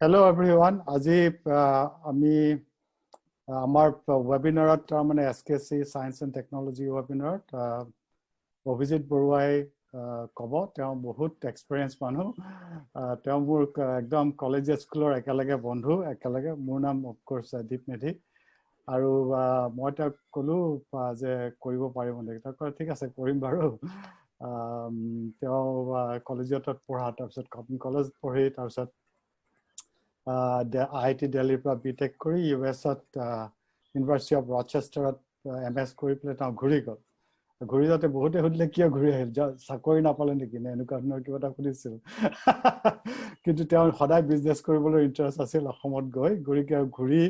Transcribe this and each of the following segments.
Hello everyone. আজি আমি আমাৰ ওয়েবিনাৰত মানে SKC Science and Technology ওয়েবিনাৰত Abhijit বৰুৱাই ক'ব তেওঁ বহুত এক্সপেৰিয়েন্স মানুহ তেওঁ মোৰ একদম কলেজ স্কুলৰ একেলগে বন্ধু একেলগে মোৰ নাম অফ কোৰ্স দীপ মেধি আৰু মই তাক ক'লো যে কৰিব পাৰিব নেকি তাক ঠিক আছে কৰিম বাৰু তেওঁ কলেজত পঢ়া তাৰপিছত কটন কলেজ পঢ়ি তাৰপিছত IIT Delhi পৰা BTech কৰি US University of Rochester MS কৰি পেলাই তেওঁ ঘূৰি গ'ল ঘূৰি যাওঁতে বহুতে সুধিলে কিয় ঘূৰি আহিল চাকৰি নাপালে নেকি নে এনেকুৱা ধৰণৰ কিবা এটা সুধিছিল কিন্তু তেওঁ সদায় বিজনেছ কৰিবলৈ ইণ্টাৰেষ্ট আছিল অসমত গৈ ঘূৰি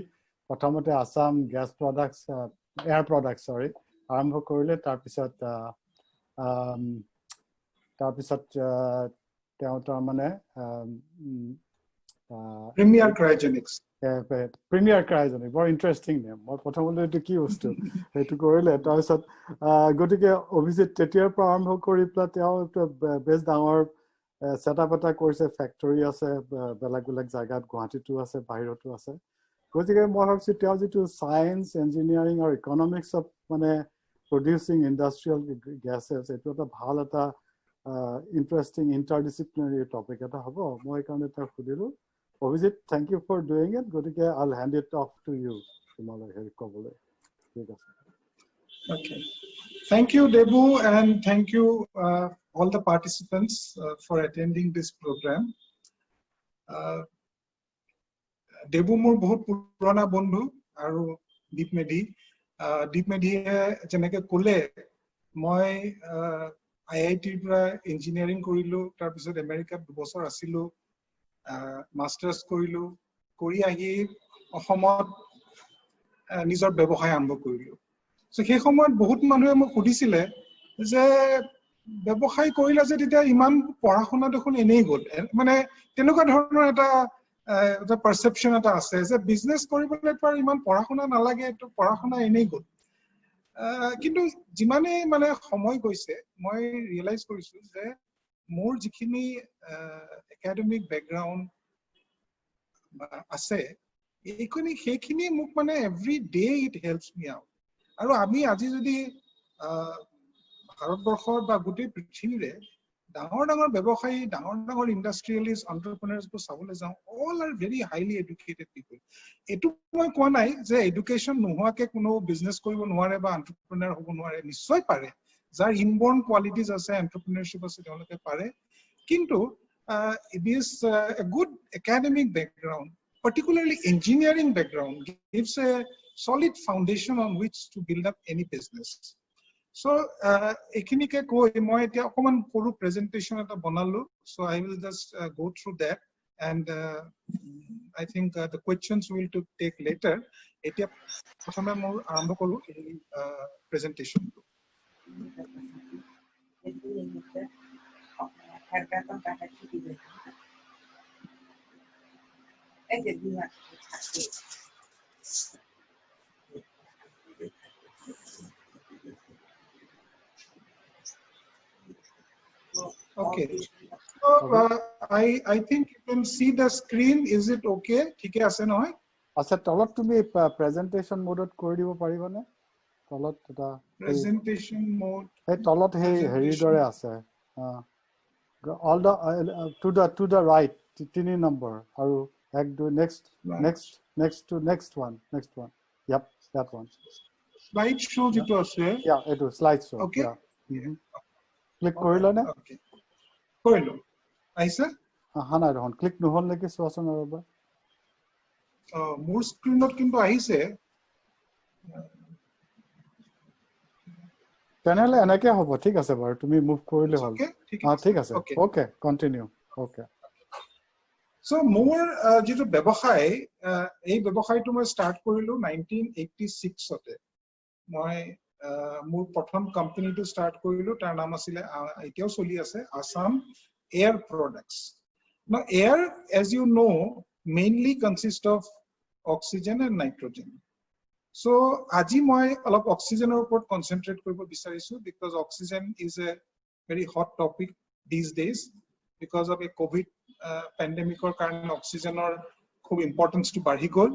প্ৰথমতে Assam gas products air products আৰম্ভ কৰিলে তাৰপিছত তেওঁ তাৰমানে Premier Cryogenics. Premier Cryogenics, very interesting name. মই প্ৰথমতে এইটো কি বস্তু সেইটো কৰিলে তাৰপিছত গতিকে অভিজিত তেতিয়াৰ পৰা আৰম্ভ কৰি পেলাই তেওঁ বেছ ডাঙৰ সেটআপ এটা কৰিছে ফেক্টৰী আছে বেলেগ বেলেগ জায়গাত গুৱাহাটীতো আছে বাহিৰতো আছে গতিকে মই ভাবিছো তেওঁ যিটো সায়েন্স ইঞ্জিনিয়াৰিং আৰু ইকনমিক্সত মানে প্ৰডিউসিং ইন্ডাষ্ট্ৰিয়েল গ্যাসেছ এইটো এটা ভাল এটা ইন্টাৰেষ্টিং ইন্টাৰডিসিপ্লিনাৰী টপিক এটা হ'ব মই কাৰণে তাক সুধিলো Abhijit, thank you for doing it. Gotike, I'll hand it off to you. Okay. Thank you, Debu, and thank you all the participants for attending this program. Debu mur bahut purana bondhu aru Deep Medhi. Deep Medhi jeneke kole moi IIT pra engineering korilu tar pisot America 2 বছৰ asilu মাস্টাৰ্স কৰিলো কৰি আহি অসমত নিজৰ ব্যৱসায় আৰম্ভ কৰিলো so সেই সময়ত বহুত মানুহে মোক সুধিছিলে যে ব্যৱসায় কৰিলা যে তেতিয়া ইমান পঢ়াশোনা দেখোন এনেই গ'ল মানে তেনেকুৱা ধৰণৰ এটা পাৰসেপশন এটা আছে যে বিজনেস কৰিবলৈ পাৰ ইমান পঢ়াশোনা নালাগে তো পঢ়াশোনা এনেই গ'ল কিন্তু যিমানে মানে সময় গৈছে মই ৰিয়েলাইজ কৰিছো যে মোৰ যিখিনি একাডেমিক ব্যাকগ্ৰাউন্ড আছে এইখিনি সেইখিনি মোক মানে every day it helps me out আৰু আমি আজি যদি ভাৰতবৰ্ষৰ বা গোটেই পৃথিৱীৰে ডাঙৰ ডাঙৰ ব্যৱসায়ী ডাঙৰ ইন্ডাষ্ট্ৰিয়েলিষ্ট এন্টাৰপ্ৰেনাৰ্স কো চাবলৈ যাওঁ all are very highly educated people এটো মই কোৱা নাই যে এডুকেশ্যন নোহোৱাকে কোনো বিজনেস কৰিব নোৱাৰে বা এন্টাৰপ্ৰেনাৰ হ'ব নোৱাৰে নিশ্চয় পাৰে যাৰ ইনবৰ্ন কোৱালিটিজ আছে এন্টাৰপ্ৰেনাৰশিপ আছে তেওঁলোকে পাৰে কিন্তু it is a good academic background particularly engineering background gives a solid foundation on which to build up any business so ekinike koi moi etia okoman koru presentation eta banalu so I will just go through that and I think the questions will to take later etia prothome mor arambho koru presentation Okay. So I think you can see the screen. Is it okay? Thike ase noy? Acha tolot tumi presentation mode kori dibo paribone? Tolot eta presentation mode. Hey tolot hey heri dore ase. All the to the right tini number aru ek do next next one yep that one slide show jito ase yeah eto slide show okay yeah. Click korilo ne okay korilo aisa hana ron click no hol neki soason aroba more screen not kintu ahise তেনেহলে এনেকে হ'ব ঠিক আছে বাৰু তুমি move কৰিলে হ'ল ঠিক আছে ওকে কন্টিনিউ ওকে সো মোৰ যেটো ব্যৱসায় এই ব্যৱসায়টো মই স্টাৰ্ট কৰিলো 1986 তে মই মোৰ প্ৰথম কোম্পানীটো স্টাৰ্ট কৰিলো তাৰ নাম আছিল এতিয়াও চলি আছে Assam air products now air as you know mainly consists of oxygen and nitrogen so aji moi alop oxygen or upor concentrate koribo bisarisu because oxygen is a very hot topic these days because of a covid pandemic or karone oxygen or খুব ইম্পৰ্টেন্সটো বাঢ়ি গ'ল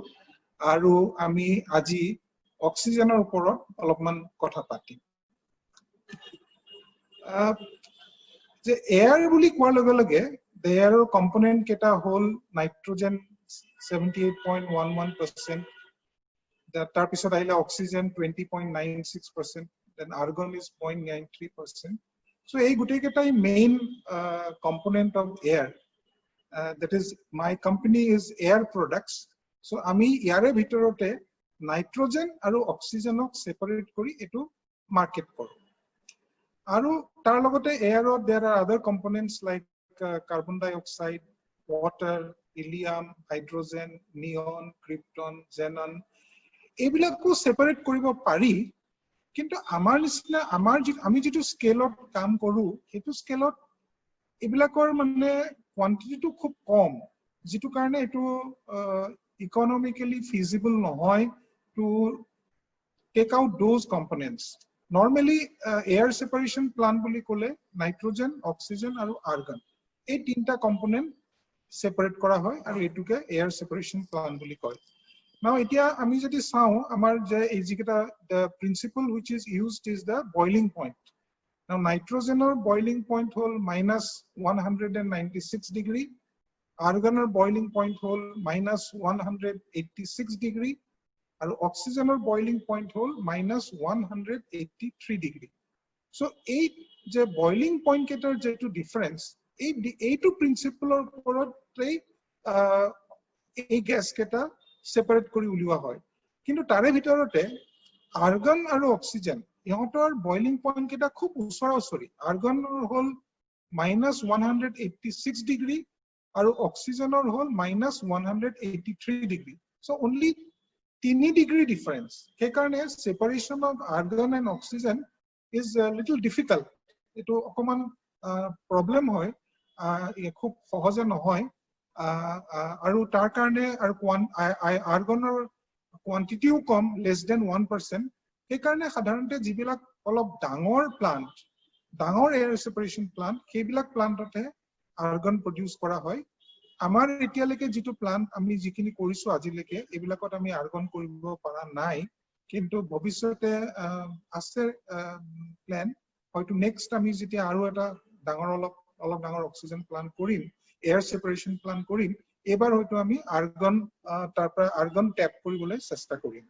আৰু আমি আজি অক্সিজেনৰ ওপৰত অলপমান কথা পাতিম যে এয়াৰ বুলি কোৱাৰ লগে লগে এয়াৰৰ কম্পোনেন্ট কেইটা হ'ল নাইট্ৰজেন 78.11%, তাৰ পিছত আহিলে oxygen 20.96%, then argon is 0.93%. So এই গোটেই কেইটাই main component of air, that is my company is air products. So আমি ইয়াৰে ভিতৰতে নাইট্ৰজেন আৰু অক্সিজেনক সেপাৰেট কৰি এটো মাৰ্কেট কৰো আৰু তাৰ লগতে এয়াৰত there are other components like carbon dioxide, water, helium, hydrogen, neon, krypton, xenon. এইবিলাকো সেপাৰেট কৰিব পাৰি, কিন্তু আমাৰ নিচিনা আমি যেটো স্কেলত কাম কৰো হেতু স্কেলত এইবিলাকৰ মানে কোৱান্টিটিটো খুব কম, যেটো কাৰণে এটো ইকোনমিক্যালি ফিজিবল নহয় to take out those components. Normally air separation plant বুলি ক'লে nitrogen, oxygen আৰু argon এই তিনটা component separate কৰা হয় আৰু এটুকে air separation plant বুলি কয়। Now এতিয়া আমি যদি চাও আমাৰ যে এই যিটা the principle which is used is the boiling point. Now nitrogenৰ boiling point হ'ল -196 degree, argonৰ boiling point হ'ল -186 degree আৰু অক্সিজেনৰ boiling point হ'ল -183 degree. So এই যে boiling point কেটাৰ যেটো ডিফাৰেন্স এইটো প্ৰিন্সিপলৰ ওপৰতেই এই গ্যাস কেটা সেপাৰেট কৰি উলিওৱা হয়, কিন্তু তাৰে ভিতৰতে আৰ্গন আৰু অক্সিজেন ইহঁতৰ boiling point কেটা খুব ওচৰা-ওচৰি। আৰ্গনৰ হ'ল -186 degree আৰু অক্সিজেনৰ হ'ল -183 degree. So only 3 degree difference. সেইকাৰণে separation of argon and oxygen is a little difficult. এটো অকমান problem হয়, খুব সহজে নহয় আৰু তাৰ কাৰণে আৰু argonৰ quantityও কম, less than 1%. সেইকাৰণে সাধাৰণতে যিবিলাক অলপ ডাঙৰ প্লান্ট, ডাঙৰ air separation plant, সেইবিলাক প্লান্টতে argon produce কৰা হয়। আমাৰ এতিয়ালৈকে যেটো প্লান্ট আমি যিখিনি কৰিছো আজিলৈকে এইবিলাকত আমি আৰ্গন কৰিব পৰা নাই, কিন্তু ভৱিষ্যতে আছে প্ল্যান, হয়তো নেক্সট আমি যেতিয়া আৰু এটা ডাঙৰ অলপ ডাঙৰ অক্সিজেন প্লান্ট কৰিম, এয়াৰ সেপাৰেশন প্লান্ট কৰিম, এবাৰ হয়তো আমি আৰ্গন তাৰ পৰা আৰ্গন ট্যাপ কৰিবলৈ চেষ্টা কৰিম।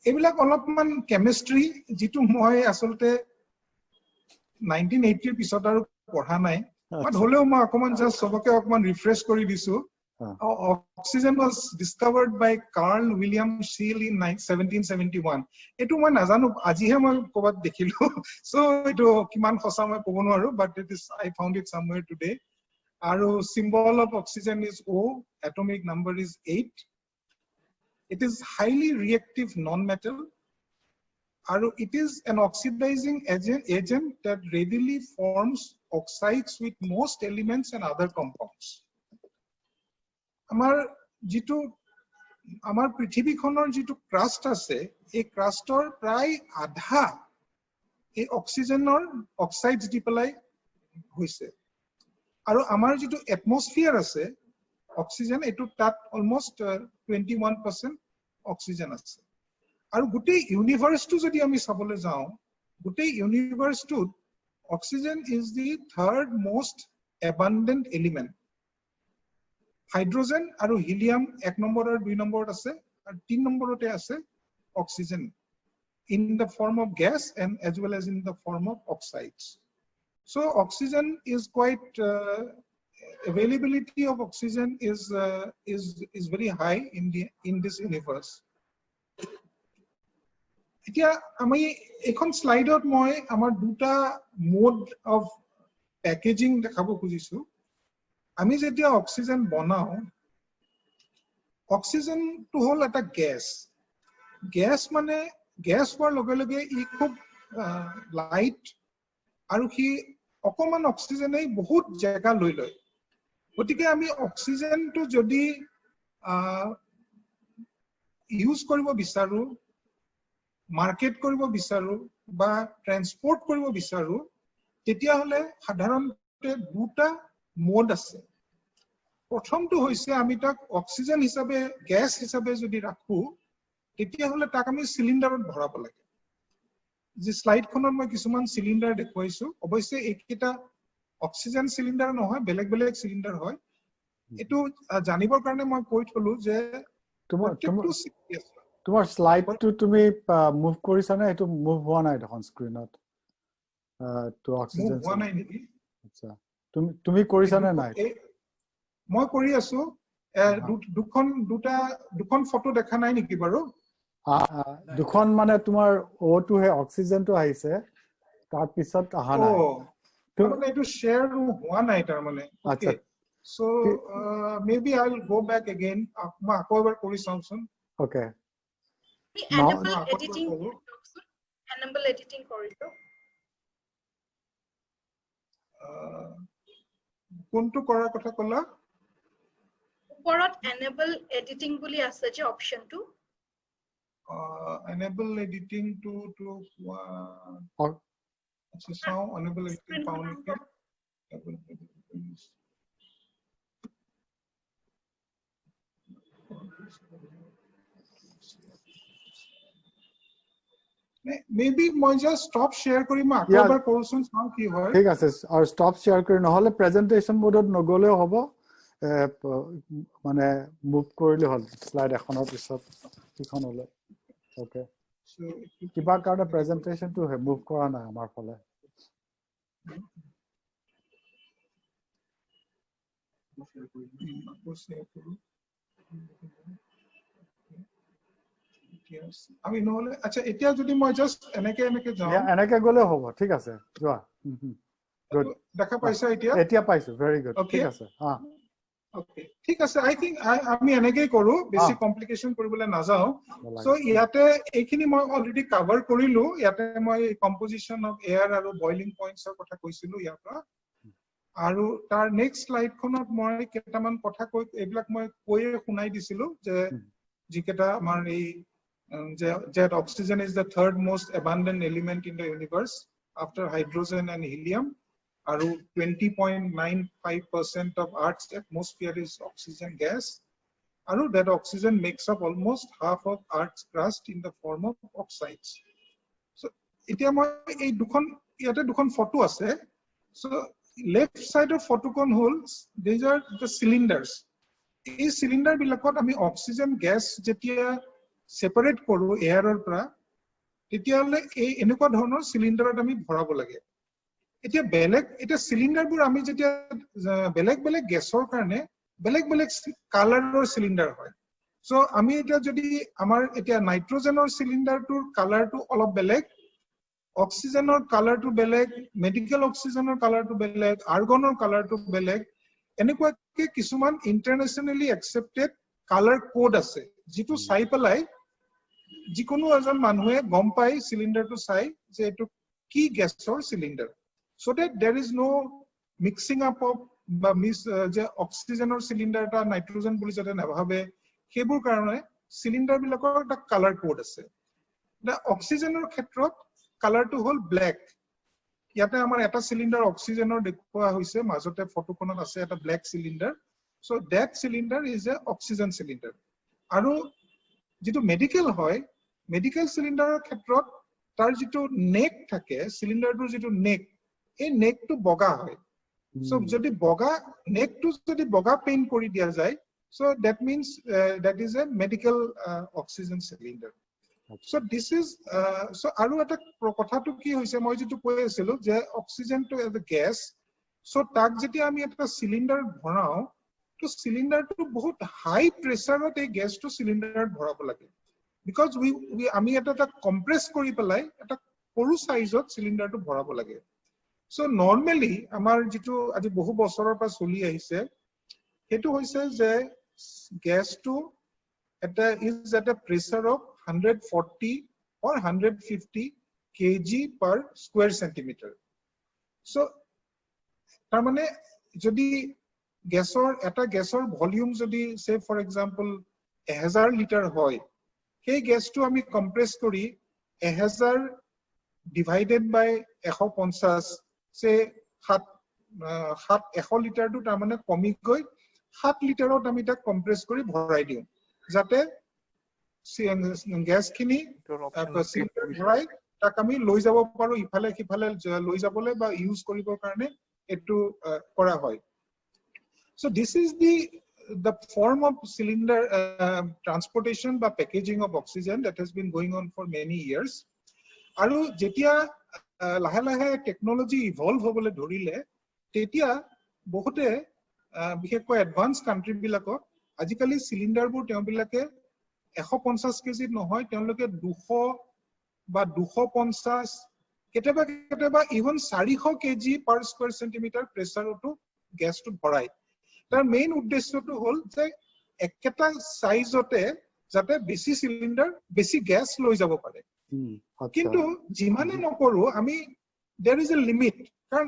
এইবিলাক অলপমান কেমিষ্ট্ৰি যেটো মই আসলতে 1980 ৰ পিছত আৰু পঢ়া নাই, বাট হলেও মই অকমান জাস্ট সবকে অকমান ৰিফ্ৰেশ কৰি দিছো। Oxygen was discovered by Carl William Scheele in 1771. এটো মই নাজানো, আজিহে মই ক'বাত দেখিলো, so এটো কিমান সঁচা মই ক'ব নোৱাৰো, but I found it somewhere today. আৰু symbol of oxygen is O, atomic number is 8. It is highly reactive non-metal. It is an oxidizing agent that readily forms oxides with most elements and other compounds. Amar পৃথিৱীখনৰ যেটো crust আছে, এই ক্ৰাষ্টৰ প্ৰায় আধা এই অক্সিজেনৰ অক্সাইডছ দি পেলাই হৈছে আৰু আমাৰ যেটো এটমস্ফিয়াৰ আছে অক্সিজেন, এটো তাত অলমোস্ট 21% অক্সিজেন আছে। আৰু গোটেই ইউনিভাৰ্সটো যদি আমি চাবলৈ যাওঁ, গোটেই ইউনিভাৰ্সটোত oxygen is the third most abundant element. Hydrogen আৰু হিলিয়াম 1 নম্বৰ আৰু 2 নম্বৰত আছে, আৰু 3 নম্বৰতে আছে oxygen in the form of gas and as well as in the form of oxides. So oxygen is quite availability of oxygen is very high in this universe. এতিয়া আমি এখন স্লাইডত মই আমাৰ দুটা মোড অফ প্যাকেজিং দেখাব খুজিছো। আমি যেতিয়া অক্সিজেন বনাও, অক্সিজেন তো হল এটা গ্যাস মানে গ্যাস হোৱাৰ লগে লগে ই খুব লাইট আৰু কি অকমান অক্সিজেনে বহুত জায়গা লৈ লয়। গতিকে আমি অক্সিজেনটো যদি ইউজ কৰিব বিচাৰো, মাৰ্কেট কৰিব বিচাৰো বা ট্ৰান্সপোৰ্ট কৰিব বিচাৰো, তেতিয়া হলে সাধাৰণতে দুটা মোড আছে প্ৰথমটো হৈছে আমি তাক অক্সিজেন হিচাপে গ্যাস হিচাপে যদি ৰাখো তেতিয়া হলে তাক আমি সিলিন্ডাৰত ভৰাব লাগে যে স্লাইডখনত মই কিছুমান সিলিন্ডাৰ দেখুৱাইছো অৱশ্যে এইকেইটা অক্সিজেন সিলিন্ডাৰ নহয় বেলেগ বেলেগ সিলিন্ডাৰ হয় এটো জানিবৰ কাৰণে মই কৈ থলো যে তোমাৰ স্লাইডটো তুমি মুভ কৰিছা নে এটো মুভ হোৱা নাই দেখোন স্ক্ৰিনত টু অক্সিজেন হোৱা নাই নেকি আচ্ছা তুমি কৰিছা নে নাই মই কৰি আছো দুখন ফটো দেখা নাই নেকি বাৰু দুখন মানে তোমাৰ O2 হে অক্সিজেনটো আহিছে তাৰ পিছত আহা নাই মানে এটো শেয়াৰ হোৱা নাই তাৰ মানে okay so maybe I'll go back again মই আকৌ এবাৰ কৰি চাওঁচোন okay enable editing কৰিলো কোনটো কৰাৰ কথা ক'লা ওপৰত enable editing বুলি আছে যে অপচনটো enable editing to আচ্ছা চাও enable editing পাও নেকি maybe মই just stop share কৰি মই আকৌ এবাৰ কৰোচোন চাও কি হয় ঠিক আছে আৰু stop share কৰি নহলে presentation mode নগলেও হ'ব মানে মুভ কৰিলে হ'ল স্লাইড এখনৰ পিছত কিখন হলে ওকে কিবা কাৰণে প্ৰেজেন্টেশনটো মুভ কৰা নাই আমাৰ ফলে আমি নহলে আচ্ছা এতিয়া যদি মই জাস্ট এনেকে যাও এনেকে গলে হ'ব ঠিক আছে যোৱা গুড দেখা পাইছা এতিয়া পাইছো ভেৰি গুড ঠিক আছে ওকে ঠিক আছে আই থিংক আমি এনেকে কৰো বেছি কমপ্লিকেশন কৰিবলৈ নাযাও সো ইয়াতে এইখিনি মই অলৰেডি কভাৰ কৰিলো ইয়াতে মই কম্পোজিশন অফ এয়াৰ আৰু বয়লিং পইণ্টছৰ কথা কৈছিলো ইয়াৰ আৰু তাৰ নেক্সট স্লাইডখনত মই কেইটামান কথা কৈ এইবিলাক মই কৈয়ে শুনাই দিছিলো যে যিকেটা আমাৰ এই that oxygen is the third most abundant element in the universe after hydrogen and helium aru 20.95% of Earth's atmosphere is oxygen gas aru that oxygen makes up almost half of Earth's crust in the form of oxides so etia moi ei dukhon photo ase so left side of photo kon hol these are the cylinders ei cylinder bilakot ami oxygen gas jetia separate কৰো এয়াৰৰ পৰা তেতিয়ালে এই এনেকুৱা ধৰণৰ সিলিন্ডাৰত আমি ভৰাব লাগে এতিয়া এটা সিলিন্ডাৰবোৰ আমি যেতিয়া বেলেগ বেলেগ গ্যাসৰ কাৰণে বেলেগ বেলেগ কালাৰৰ সিলিন্ডাৰ হয় সো আমি এটা যদি আমাৰ এতিয়া নাইট্ৰজেনৰ সিলিন্ডাৰটোৰ কালাৰটো অলপ বেলেগ অক্সিজেনৰ কালাৰটো বেলেগ মেডিকেল অক্সিজেনৰ কালাৰটো বেলেগ আৰ্গনৰ কালাৰটো বেলেগ এনেকুৱাকে কিছুমান ইন্টাৰনেশনালি একসেপ্টেড কালাৰ কোড আছে যেটো চাই পেলাই যিকোনো এজন মানুহে গম পাই সিলিন্ডাৰটো চাই যে এটো কি গ্যাসৰ সিলিন্ডাৰ so that there is no mixing up of বা মিস যে অক্সিজেনৰ সিলিন্ডাৰটা নাইট্ৰজেন বুলি যাতে নাভাবে হেবুৰ কাৰণে সিলিন্ডাৰ বিলাকৰ এটা কালাৰ কোড আছে না অক্সিজেনৰ ক্ষেত্ৰত কালাৰটো হল ব্ল্যাক ইয়াতে আমাৰ এটা সিলিন্ডাৰ অক্সিজেনৰ দেখুৱা হৈছে মাজতে ফটোখনত আছে এটা black সিলিন্ডাৰ so that cylinder is a oxygen cylinder আৰু যেটো মেডিকেল হয় মেডিকেল সিলিন্ডাৰৰ ক্ষেত্ৰত তাৰ যেটো নেক থাকে সিলিন্ডাৰটোৰ যেটো নেক এই নেকটো বগা হয় সো যদি বগা নেকটো যদি বগা পেইন্ট কৰি দিয়া যায় so that means that is a medical oxygen cylinder so this is so আৰু এটা কথাটো কি হৈছে মই যেটো কৈ আছিলো যে অক্সিজেনটো এজ এ গ্যাস so তাক যেতিয়া আমি এটা সিলিন্ডাৰ ভৰাও তো সিলিন্ডাৰটো বহুত হাই প্ৰেসাৰত এই গ্যাসটো সিলিন্ডাৰত ভৰাব লাগে because we আমি এটা কম্প্ৰেস কৰি পেলাই এটা সৰু সাইজত সিলিন্ডাৰটো ভৰাব লাগে so normally আমাৰ যেটো আজি বহু বছৰৰ পৰা চলি আহিছে হেতু হৈছে যে গ্যাসটো এটা is at a pressure of 140 or 150 kg per square centimeter so তাৰ মানে যদি গ্যাসৰ ভলিউম যদি সে ফৰ এক্সাম্পল 1000 লিটাৰ হয় সেই গ্যাসটো আমি কম্প্ৰেস কৰি 1000 ডিভাইডেড বাই 150 সে 7 100 লিটাৰটো তাৰ মানে কমি গৈ 7 লিটাৰত আমি তাক কম্প্ৰেছ কৰি ভৰাই দিওঁ যাতে গ্যাসখিনি চিলিন্ডাৰ ভৰাই তাক আমি লৈ যাব পাৰো ইফালে সিফালে লৈ যাবলৈ বা ইউজ কৰিবৰ কাৰণে এটো কৰা হয় so this is the form of cylinder transportation বা packaging of oxygen that has been going on for many years আৰু যেতিয়া লাহে লাহে টেকনলজি ইভলভ হ'বলৈ ধৰিলে তেতিয়া বহুতে বিশেষকৈ এডভান্স কান্ট্ৰি বিলাকক আজিকালি সিলিন্ডাৰবোৰ তেওঁবিলাকে 150 কেজি নহয় তেওঁলোকে 200 বা 250 কেতিয়াবা ইভন 400 কেজি পাৰ স্কয়াৰ সেন্টিমিটাৰ প্ৰেসাৰটো গ্যাসটো ভৰাই তাৰ মেইন উদ্দেশ্যটো হ'ল যে একটা সাইজতে যাতে বেছি সিলিন্ডাৰ বেছি গ্যাস লৈ যাব পাৰে কিন্তু যিমানে নকৰো আমি there is a limit কাৰণ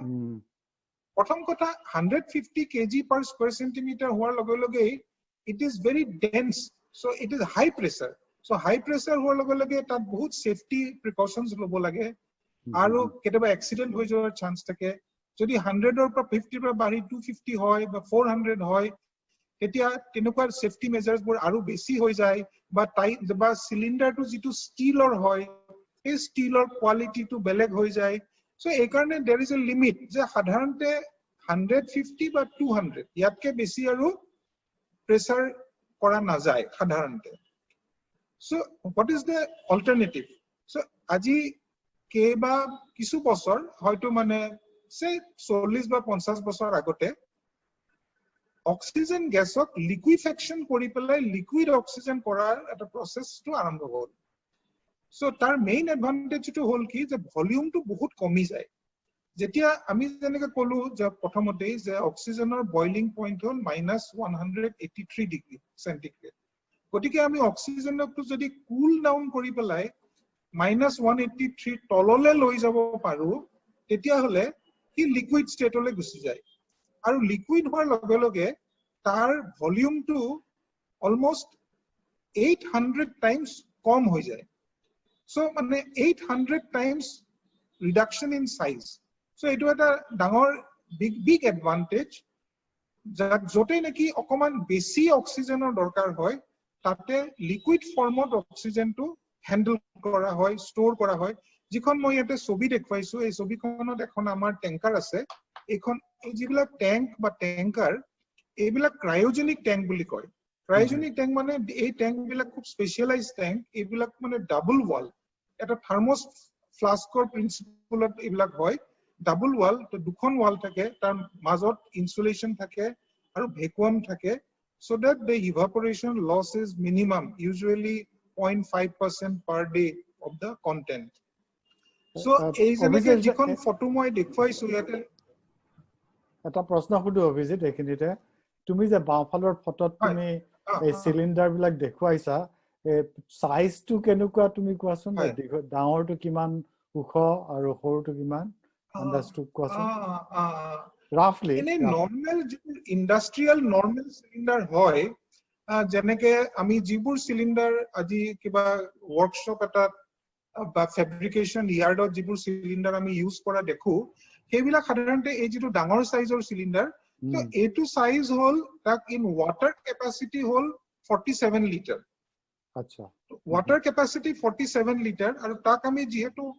প্ৰথম কথা 150 কেজি পাৰ স্কয়াৰ সেন্টিমিটাৰ হোৱাৰ লগে লগে it is very dense so it is high pressure so high pressure হোৱাৰ লগে লগে তাত বহুত সেফটি প্ৰিকশনস ল'ব লাগে আৰু কেতিয়াবা এক্সিডেন্ট হৈ যোৱাৰ চান্স থাকে যদি 100 ৰ পৰা 50 পৰা বাঢ়ি 250 হয় বা 400 হয় তেতিয়া তেনেকুৱা সেফটি মেজাৰ্স বোৰ আৰু বেছি হৈ যায় বা সিলিন্ডাৰটো যেটো ষ্টীলৰ হয় এই ষ্টীলৰ কোৱালিটিটো বেলেগ হৈ যায় so এই কাৰণে there is a limit যে সাধাৰণতে 150 বা 200 ইয়াতকে বেছি আৰু প্ৰেসাৰ কৰা না যায় সাধাৰণতে so what is the alternative so আজি কেবা কিছু বছৰ হয়তো মানে সে 40 বা 50 বছৰ আগতে অক্সিজেন গ্যাসক লিকুইফেকশন কৰি পেলাই লিকুইড অক্সিজেন কৰাৰ এটা প্ৰসেসটো আৰম্ভ হ'ল so তাৰ মেইন এডভান্টেজটো হ'ল কি যে ভলিউমটো বহুত কমি যায় যেতিয়া আমি যেনেকৈ কলো যে প্ৰথমতেই যে অক্সিজেনৰ বয়লিং পইণ্ট হ'ল -183 ডিগ্ৰী সেন্টিগ্ৰেড গতিকে আমি অক্সিজেনটো যদি কুল ডাউন কৰি পেলাই -183 তললে লৈ যাব পাৰো তেতিয়া হলে কি লিকুইড ষ্টেটলৈ গুচি যায় আৰু লিকুইড হোৱাৰ লগে লগে তাৰ ভলিউমটো অলমোস্ট 800 টাইমছ কম হৈ যায় so মানে 800 টাইমছ ৰিডাকশন ইন সাইজ so এটো এটা ডাঙৰ বিগ এডভান্টেজ যতে নেকি অকমান বেছি অক্সিজেনৰ দৰকাৰ হয় তাতে লিকুইড ফৰ্মত অক্সিজেনটো হ্যান্ডল কৰা হয় ষ্টৰ কৰা হয় যিখন মই ইয়াতে ছবি দেখুৱাইছো এই ছবিখনত এখন আমাৰ ট্যাঙ্কাৰ আছে এখন এই যিবিলাক ট্যাঙ্ক বা ট্যাঙ্কাৰ এইবিলাক ক্ৰায়োজেনিক ট্যাঙ্ক বুলি কয় ক্ৰায়োজেনিক ট্যাঙ্ক মানে এই ট্যাঙ্ক বিলাক খুব স্পেশালাইজ ট্যাঙ্ক এইবিলাক মানে ডাবল ওয়াল এটা থাৰ্মোস ফ্লাস্কৰ প্ৰিন্সিপলত এইবিলাক হয় ডাবল ওয়াল তো দুখন ওয়াল থাকে তাৰ মাজত ইনসুলেশন থাকে আৰু ভ্যাকুয়াম থাকে so that the evaporation loss is minimum usually 0.5% per day of the content so এই যে যিখন ফটো মই দেখুৱাইছো ইয়াতে এটা প্ৰশ্ন সুধো অভিজিত এখিনিতে তুমি যে বাওফালৰ ফটোত তুমি এই সিলিন্ডাৰ বিলাক দেখুৱাইছা সাইজটো কেনেকুৱা তুমি কোৱাচোন ডাঙৰটো কিমান উখ আৰু সৰুটো কিমান আন্দাজটো কোৱাচোন roughly in a normal industrial normal cylinder hoy jeneke ami jibur cylinder aji kiba workshop eta ba fabrication yard of jibur cylinder ami use kora dekhu hebila sadharanতে ei jitu dangor size or cylinder so a2 size hol tak in water capacity hol 47 liter acha water capacity 47 liter aru tak ami jehetu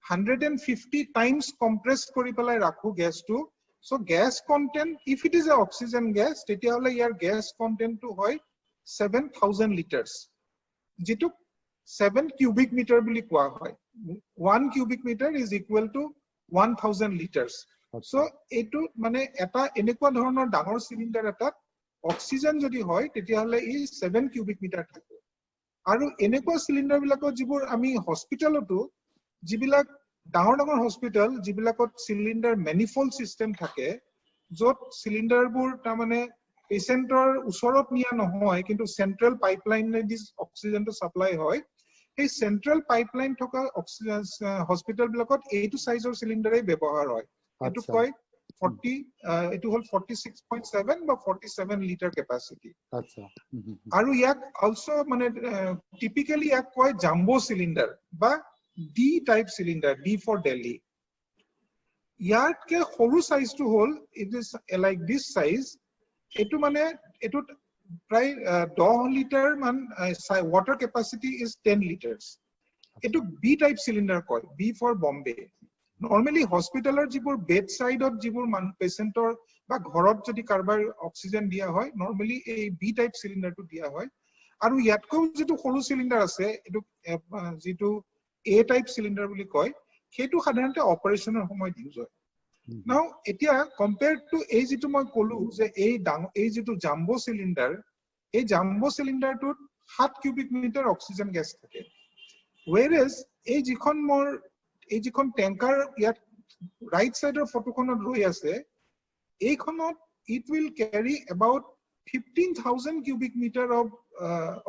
150 times compress kori pelai rakhu gas to so gas content if it is a oxygen gas tetia hole yar gas content to hoy 7000 liters jitu 7 cubic meter boli koa hoy 1 cubic meter is equal to 1000 liters so etu mane eta enekwa dhoroner dangor cylinder eta oxygen jodi hoy tetia hole is 7 cubic meter thake aru enekwa cylinder bilako jibur ami hospital to jibilak ডাঙৰ hospital যিবিলাকত সিলিন্ডাৰ manifold system থাকে যত সিলিন্ডাৰবোৰ তা মানে পেশেন্টৰ ওচৰত নিয়া নহয় কিন্তু সেন্ট্রাল পাইপলাইন দি অক্সিজেনটো সাপ্লাই হয় এই সেন্ট্রাল পাইপলাইন থকা অক্সিজেন হস্পিটাল বিলাকত এইটো সাইজৰ সিলিন্ডাৰে ব্যৱহাৰ হয় এটো কয় 40 এটো হল 46.7 বা 47 লিটাৰ ক্যাপাসিটি আচ্ছা আৰু ইয়াক অলসো মানে টিপিক্যালি ইয়াক কয় জাম্বো সিলিন্ডাৰ বা D type cylinder, D for Delhi. ইয়াতকে সৰু সাইজটো হল it is like this size এটো মানে এটো প্ৰায় 10 লিটাৰ মান water capacity is 10 liters এটো B type cylinder কয় B for Bombay normally hospital যিবোৰ bed side ত যিবোৰ মান পেশেন্টৰ বা ঘৰত যদি কাৰবাৰ অক্সিজেন দিয়া হয় normally এই B type cylinder টো দিয়া হয় আৰু ইয়াতকৈ যেটো সৰু সিলিন্ডাৰ আছে এটো যেটো A type cylinder বুলি কয় হেতু সাধাৰণতে অপাৰেশনৰ সময় ইউজ হয় now এতিয়া compared to এই যেটো মই কলো যে এই যেটো জাম্বো সিলিন্ডাৰ এই জাম্বো সিলিন্ডাৰটোত 7 কিউবিক মিটাৰ অক্সিজেন গ্যাস থাকে whereas এই যিখন ট্যাঙ্কাৰ ইয়াত ৰাইট সাইডৰ ফটোখনত ৰৈ আছে এইখনত it will carry about 15,000 cubic meter of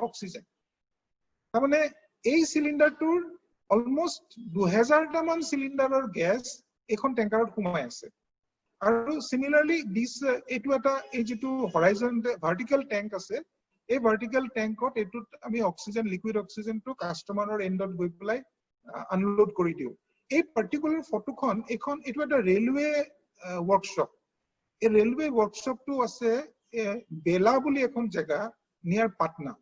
oxygen তাৰমানে এই সিলিন্ডাৰটোৰ almost 2000 টা মান সিলিন্ডাৰৰ গ্যাস এখন ট্যাঙ্কাৰত সোমাই আছে আৰু similarly this এটো এটা এই যেটো horizon vertical tank আছে এই vertical tankত এটো আমি অক্সিজেন লিকুইড অক্সিজেনটো কাস্টমাৰৰ এন্ডত গৈ পেলাই আনলোড কৰি দিও এই পাৰ্টিকুলাৰ ফটোখন এখন এটো এটা ৰেলৱে ওয়াৰ্কশপ এই ৰেলৱে ওয়াৰ্কশপটো আছে বেলা বুলি এখন জায়গা নিয়াৰ পাটনা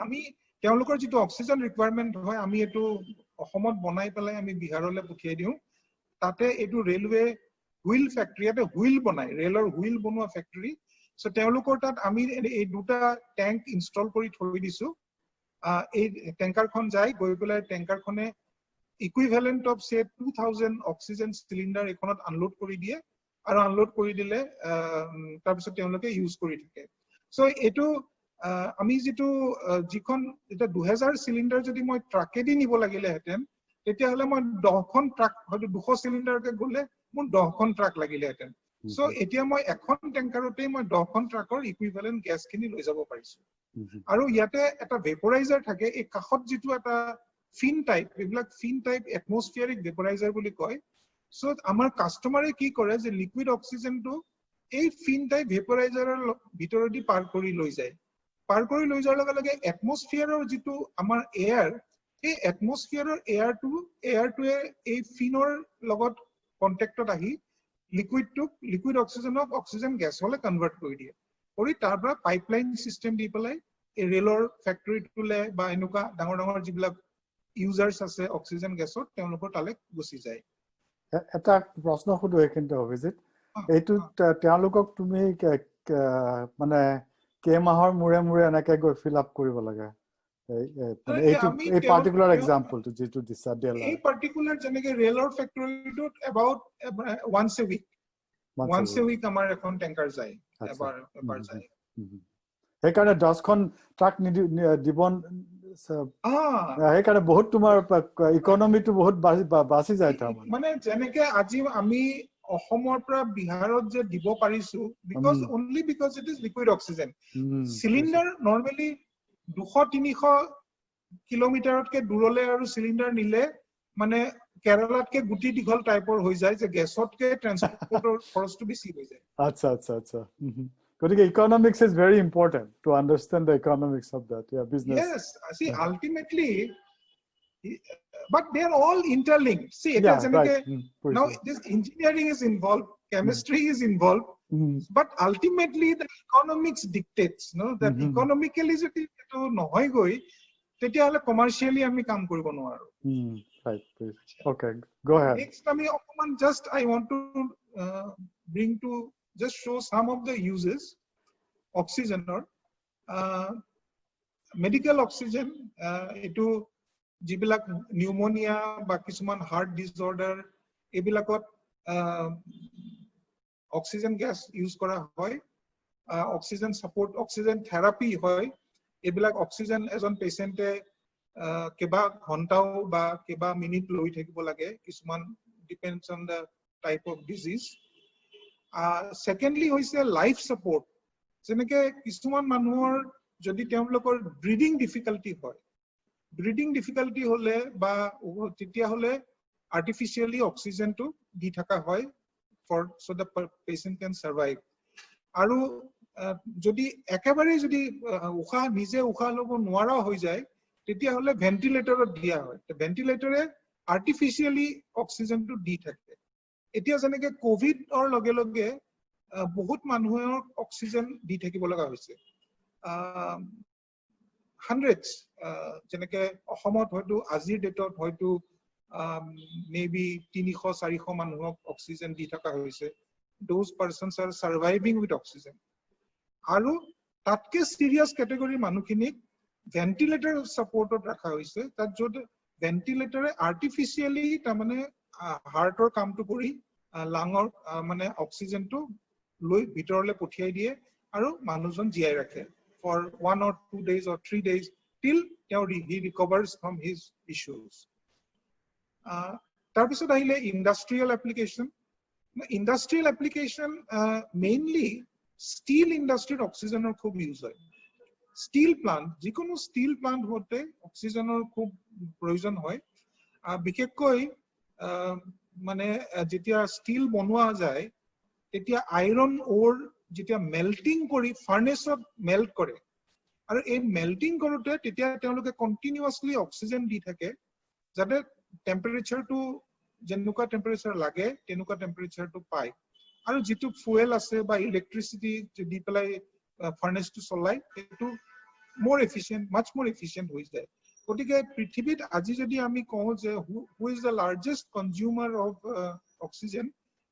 আমি তেওঁলোকৰ যেটো অক্সিজেন ৰিকুৱাৰমেন্ট হয় আমি এটো অসমত বনাই পেলাই আমি বিহাৰলৈ পঠিয়াই দিও তাতে এটো ৰেলৱে হুইল ফ্যাক্টৰি এটা হুইল বনাই ৰেলৰ হুইল বনোৱা ফ্যাক্টৰি সো তেওঁলোকৰ তাত আমি এই দুটা ট্যাঙ্ক ইনষ্টল কৰি থৈ দিছো এই ট্যাঙ্কাৰখন যায় গৈ পেলাই ট্যাঙ্কাৰখনে equivalent of say 2000 oxygen cylinder ekonot unload kori die aru unload kori dile tar pisot teoloke use kori thake so etu ami jitu jikhon eta 2000 cylinder jodi moi truck e di nibo lagile heten tetia hole moi 10 khon truck hoyto 200 cylinder ke gole mon 10 khon truck lagile heten so etia moi ekhon tankerote moi 10 khon trucker equivalent gas kini loi jabo parisu aru yate eta vaporizer thake e kakhot jitu eta fin type এবিলাক fin type atmospheric vaporizer বুলি কয় so আমাৰ কাস্টমাৰে কি কৰে যে liquid অক্সিজেনটো এই fin type vaporizeৰৰ ভিতৰদি পাৰ কৰি লৈ যায় পাৰ কৰি লৈ যোৱাৰ লগে লগে এটমস্ফিয়াৰৰ যেটো আমাৰ এয়াৰ এই এটমস্ফিয়াৰৰ এয়াৰটোৱে এই ফিনৰ লগত কন্টাক্টত আহি লিকুইড অক্সিজেনক অক্সিজেন গ্যাস হলে কনভাৰ্ট কৰি দিয়ে কৰি তাৰ পৰা পাইপলাইন সিস্টেম দি পেলাই এই ৰেলৰ ফ্যাক্টৰিটোলে বা এনেকুৱা ডাঙৰ ডাঙৰ যিবিলাক ইউজাৰ্স আছে অক্সিজেন গ্যাসত তেওঁলোকৰ তালে গুছি যায় এটা প্ৰশ্ন খুদু কিন্তু অভিজিত এইটো তেওঁলোকক তুমি মানে কে মাহৰ মুৰে মুৰে এনেকৈ গৈ ফিল আপ কৰিব লাগে এই পাৰ্টিকুলাৰ এক্সাম্পল টু যেটো দিছা দেলা এই পাৰ্টিকুলাৰ যেনেকে ৰেলৰ ফ্যাক্টৰিটোত about once a week আমাৰ এখন ট্যাঙ্কাৰ যায় এবাৰ যায় সেইকাৰণে 10খন ট্ৰাক দিবন সেইকাৰণে বহুত তোমাৰ ইকোনমিটো বহুত বাছি যায় তাৰমানে মানে যেনেকে আজি আমি অসমৰ পৰা বিহাৰত যে দিব পাৰিছো because only because it is liquid oxygen cylinder normally 200-300 কিলোমিটাৰতকে দূৰলে আৰু সিলিন্ডাৰ নিলে মানে কেৰালাতকে গুটি দীঘল টাইপৰ হৈ যায় যে গ্যাসতকে ট্ৰান্সপোৰ্টৰ খৰচটো বেছি হৈ যায় আচ্ছা Because economics is very important to understand the economics of that business. Yes, see, ultimately, but they are all interlinked. See, right. Now this engineering is involved, chemistry is involved, but ultimately the economics dictates, no? That economically, if it nohoy goi, tetia hole commercially ami kaam koribo noaru. Right. Okay, go ahead. Next, I want to bring to. Just show some of the uses oxygen or medical oxygen etu jibilak pneumonia ba kisuman heart disorder ebilakot oxygen gas use kora hoy oxygen support oxygen therapy hoy ebilak oxygen ejon patient e keba ghontao ba keba minute loi thakibo lage kisuman depends on the type of disease secondly hoise life support jeneke kisuman manuhor jodi temlokor breathing difficulty hole ba titia hole artificially oxygen to di thaka hoy for so the patient can survive aru jodi ekebare jodi ukha nije ukha lobo nwara hoi jay titia hole ventilator dia hoy ventilator e artificially oxygen to di thake এতিয়া যেনেকে কোভিডৰ লগে লগে বহুত মানুহৰ oxygen দি থাকিব লগা হৈছে hundreds যেনেকে অসমত হয়তো আজিৰ ডেটত হয়তো মেবি 300-400 মানুহক অক্সিজেন দি থকা হৈছে those persons are surviving with oxygen আৰু তাতকে সিৰিয়াস ক্যাটাগৰী মানুহখিনিক ভেন্টিলেটৰ সাপোৰ্টত ৰাখা হৈছে তাত যত ভেন্টিলেটৰে আৰ্টিফিশিয়ালি তাৰমানে হাৰ্টৰ কামটো কৰি লাঙৰ মানে অক্সিজেনটো লৈ ভিতৰলে পঠিয়াই দিয়ে আৰু মানুহজন জীয়াই ৰাখে for 1 or 2 days or 3 days till he recovers from his issues তাৰপিছত আহিলে industrial application mainly steel industry oxygenৰ খুব ইউজ হয় steel plant যিকোনো steel plant হতে অক্সিজেনৰ খুব প্ৰয়োজন হয় বিশেষকৈ মানে যেতিয়া স্টিল বনোৱা যায় তেতিয়া আইৰন ওৰ যেতিয়া মেল্টিং কৰি ফাৰ্নেছত মেল্ট কৰে আৰু এই মেল্টিং কৰোতে তেতিয়া তেওঁলোকে কন্টিনিউয়াসলি অক্সিজেন দি থাকে যাতে টেম্পাৰেচাৰটো যেনেকুৱা টেম্পাৰেচাৰ লাগে তেনেকুৱা টেম্পাৰেচাৰটো পায় আৰু যেটো ফুয়েল আছে বা ইলেক্ট্ৰিসিটি দি পেলাই ফাৰ্নেসটো চলাই এটো more efficient much more efficient হৈ যায় গতিকে পৃথিৱীত আজি যদি আমি কওঁ যে who is the largest consumer of oxygen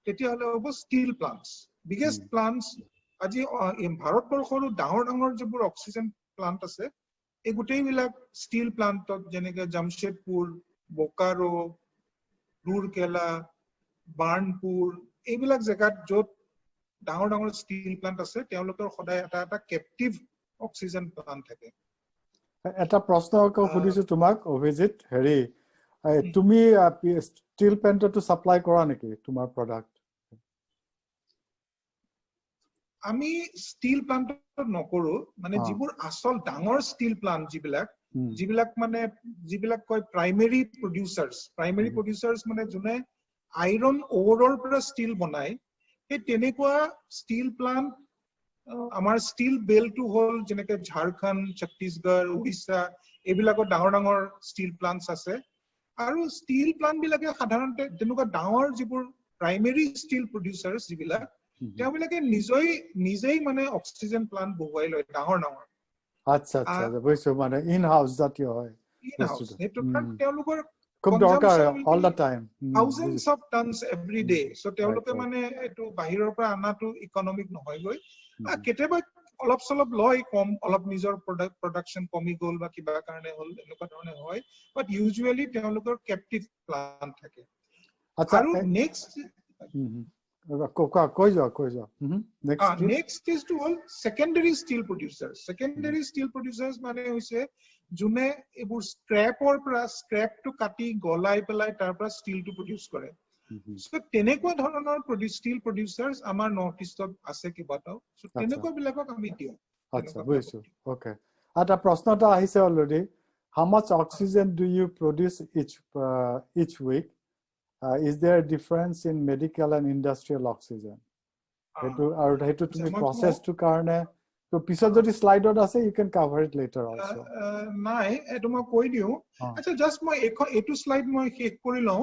তেতিয়া হলে হ'ব steel plants biggest plants আজি ভাৰতবৰ্ষৰ ডাঙৰ যিবোৰ অক্সিজেন প্লান্ট আছে এই গোটেইবিলাক steel plantত যেনেকে জামশেদপুৰ বোকাৰো ৰুৰকেলা বাৰ্নপুৰ এইবিলাক জায়গাত যত ডাঙৰ স্টিল প্লান্ট আছে তেওঁলোকৰ সদায় এটা কেপটিভ অক্সিজেন প্লান্ট থাকে এটা প্ৰশ্ন সুধিছো তোমাক অভিজিত হেৰি তুমি স্টিল প্লান্টটো সাপ্লাই কৰা নেকি তোমাৰ প্ৰডাক্ট আমি স্টিল প্লান্টত নকৰো মানে যিবোৰ আসল ডাঙৰ স্টিল প্লান্ট যিবিলাক মানে যিবিলাক কয় প্ৰাইমাৰী প্ৰডিউচাৰ্স মানে যোনে আইৰন ওৰৰ পৰা স্টিল বনায় এই তেনেকুৱা স্টিল প্লান্ট আমাৰ স্টিল বেলটো হল যেনেকে ঝাৰখণ্ড ছত্তীশগড় ওড়িশা এইবিলাকৰ ডাঙৰ স্টিল প্লান্টস আছে আৰু স্টিল প্লান্ট বিলাকে সাধাৰণতে তেনেকুৱা ডাঙৰ যিবোৰ প্ৰাইমাৰী স্টিল প্ৰডিউচাৰ্স যিবিলাক তেওঁলোকে নিজেই মানে অক্সিজেন প্লান্ট বহুৱাই লয় ডাঙৰ আচ্ছা বুজিছো মানে ইন হাউস জাতীয় হয় সেইটো তেওঁলোকৰ খুব দৰকাৰ all the time thousands of tons every day so তেওঁলোকে মানে এটো বাহিৰৰ পৰা আনাটো ইকোনমিক নহয় গৈ কেতিয়াবা অলপ সলপ লয় কম অলপ নিজৰ প্ৰডাকশন কমি গল বা কিবা কাৰণে হল এনেকুৱা ধৰণে হয় বাট ইউজুৱেলি তেওঁলোকৰ কেপটিভ প্লান্ট থাকে আৰু নেক্সট কৈ যোৱা নেক্সট ইজ টু হল সেকেন্ডাৰী স্টিল প্ৰডিউচাৰ্স মানে হৈছে যোনে এইবোৰ স্ক্ৰেপটো কাটি গলাই পেলাই তাৰ পৰা স্টিলটো প্ৰডিউস কৰে সো তেনেকুৱা ধৰণৰ স্টিল প্ৰডিউচাৰ্স আমাৰ নৰ্থ ইষ্টত আছে কিবাটাও সো তেনেকুৱা বিলাকক আমি দিও আচ্ছা বুজিছো ওকে এটা প্ৰশ্ন এটা আহিছে already how much oxygen do you produce each week is there a difference in medical and industrial oxygen hetu tumi process to karone to pisot jodi slide ot ase you can cover it later also nai etu ma koi diu acha just moi etu slide moi শেষ কৰি লও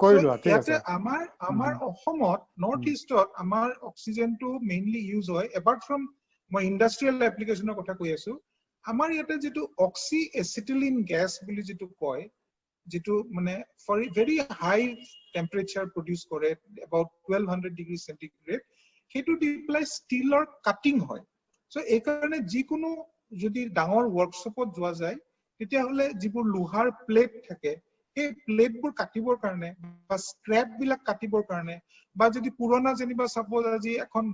কৰিলো ঠিক আছে আমাৰ অসমত north ইষ্টত আমাৰ অক্সিজেনটো mainly use হয় এপাৰ্ট ফ্ৰম মই ইন্ডাষ্ট্ৰিয়েল এপ্লিকেশনৰ কথা কৈ আছো আমাৰ ইয়াতে যেটো অক্সি এচিটিলিন গ্যাস বুলি যেটো কয় যেটো মানে for very high temperature produce কৰে about 1200 ডিগ্ৰী সেন্টিগ্ৰেড হেতু দি প্লাই ষ্টিলৰ কাটিং হয় সো এই কাৰণে যিকোনো যদি ডাঙৰ ওয়াৰ্কশপত যোৱা যায় তেতিয়া হলে যিবোৰ লোহাৰ প্লেট থাকে এই প্লেটবোৰ কাটিবৰ কাৰণে বা স্ক্ৰ্যাপ বিলাক কাটিবৰ কাৰণে বা যদি পুৰণা যেনিবা সাপোজ আজি এখন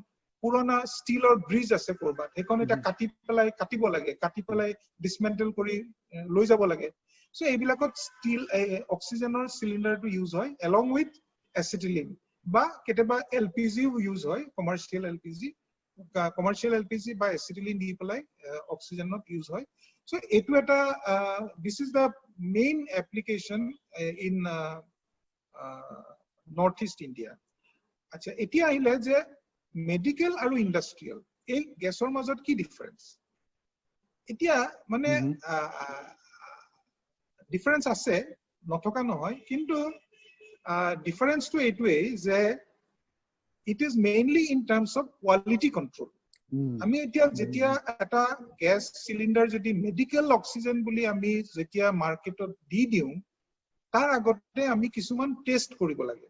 পুৰণা ষ্টিলৰ ব্ৰিজ আছে কৰবাত এখন এটা কাটিব লাগে কাটি পেলাই ডিসমেন্টল কৰি লৈ যাব লাগে সো এইবিলাকত ষ্টিল অক্সিজেনৰ সিলিন্ডাৰটো ইউজ হয় along with acetylene বা কেতিয়াবা এলপিজি ইউজ হয় কমাৰ্শিয়াল এলপিজি বা acetylene দি পেলাই অক্সিজেনত ইউজ হয় so etu eta this is the main application in northeast India acha etia ahile je medical aru industrial ei gasor majot ki difference etia mane difference ase nothoka nohoy kintu difference to এইটোৱে যে it is mainly in terms of quality control. আমি এতিয়া যেতিয়া এটা gas cylinder যদি medical oxygen বুলি আমি যেতিয়া মার্কেটত দি দিও তাৰ আগতে আমি কিছুমান টেস্ট কৰিব লাগে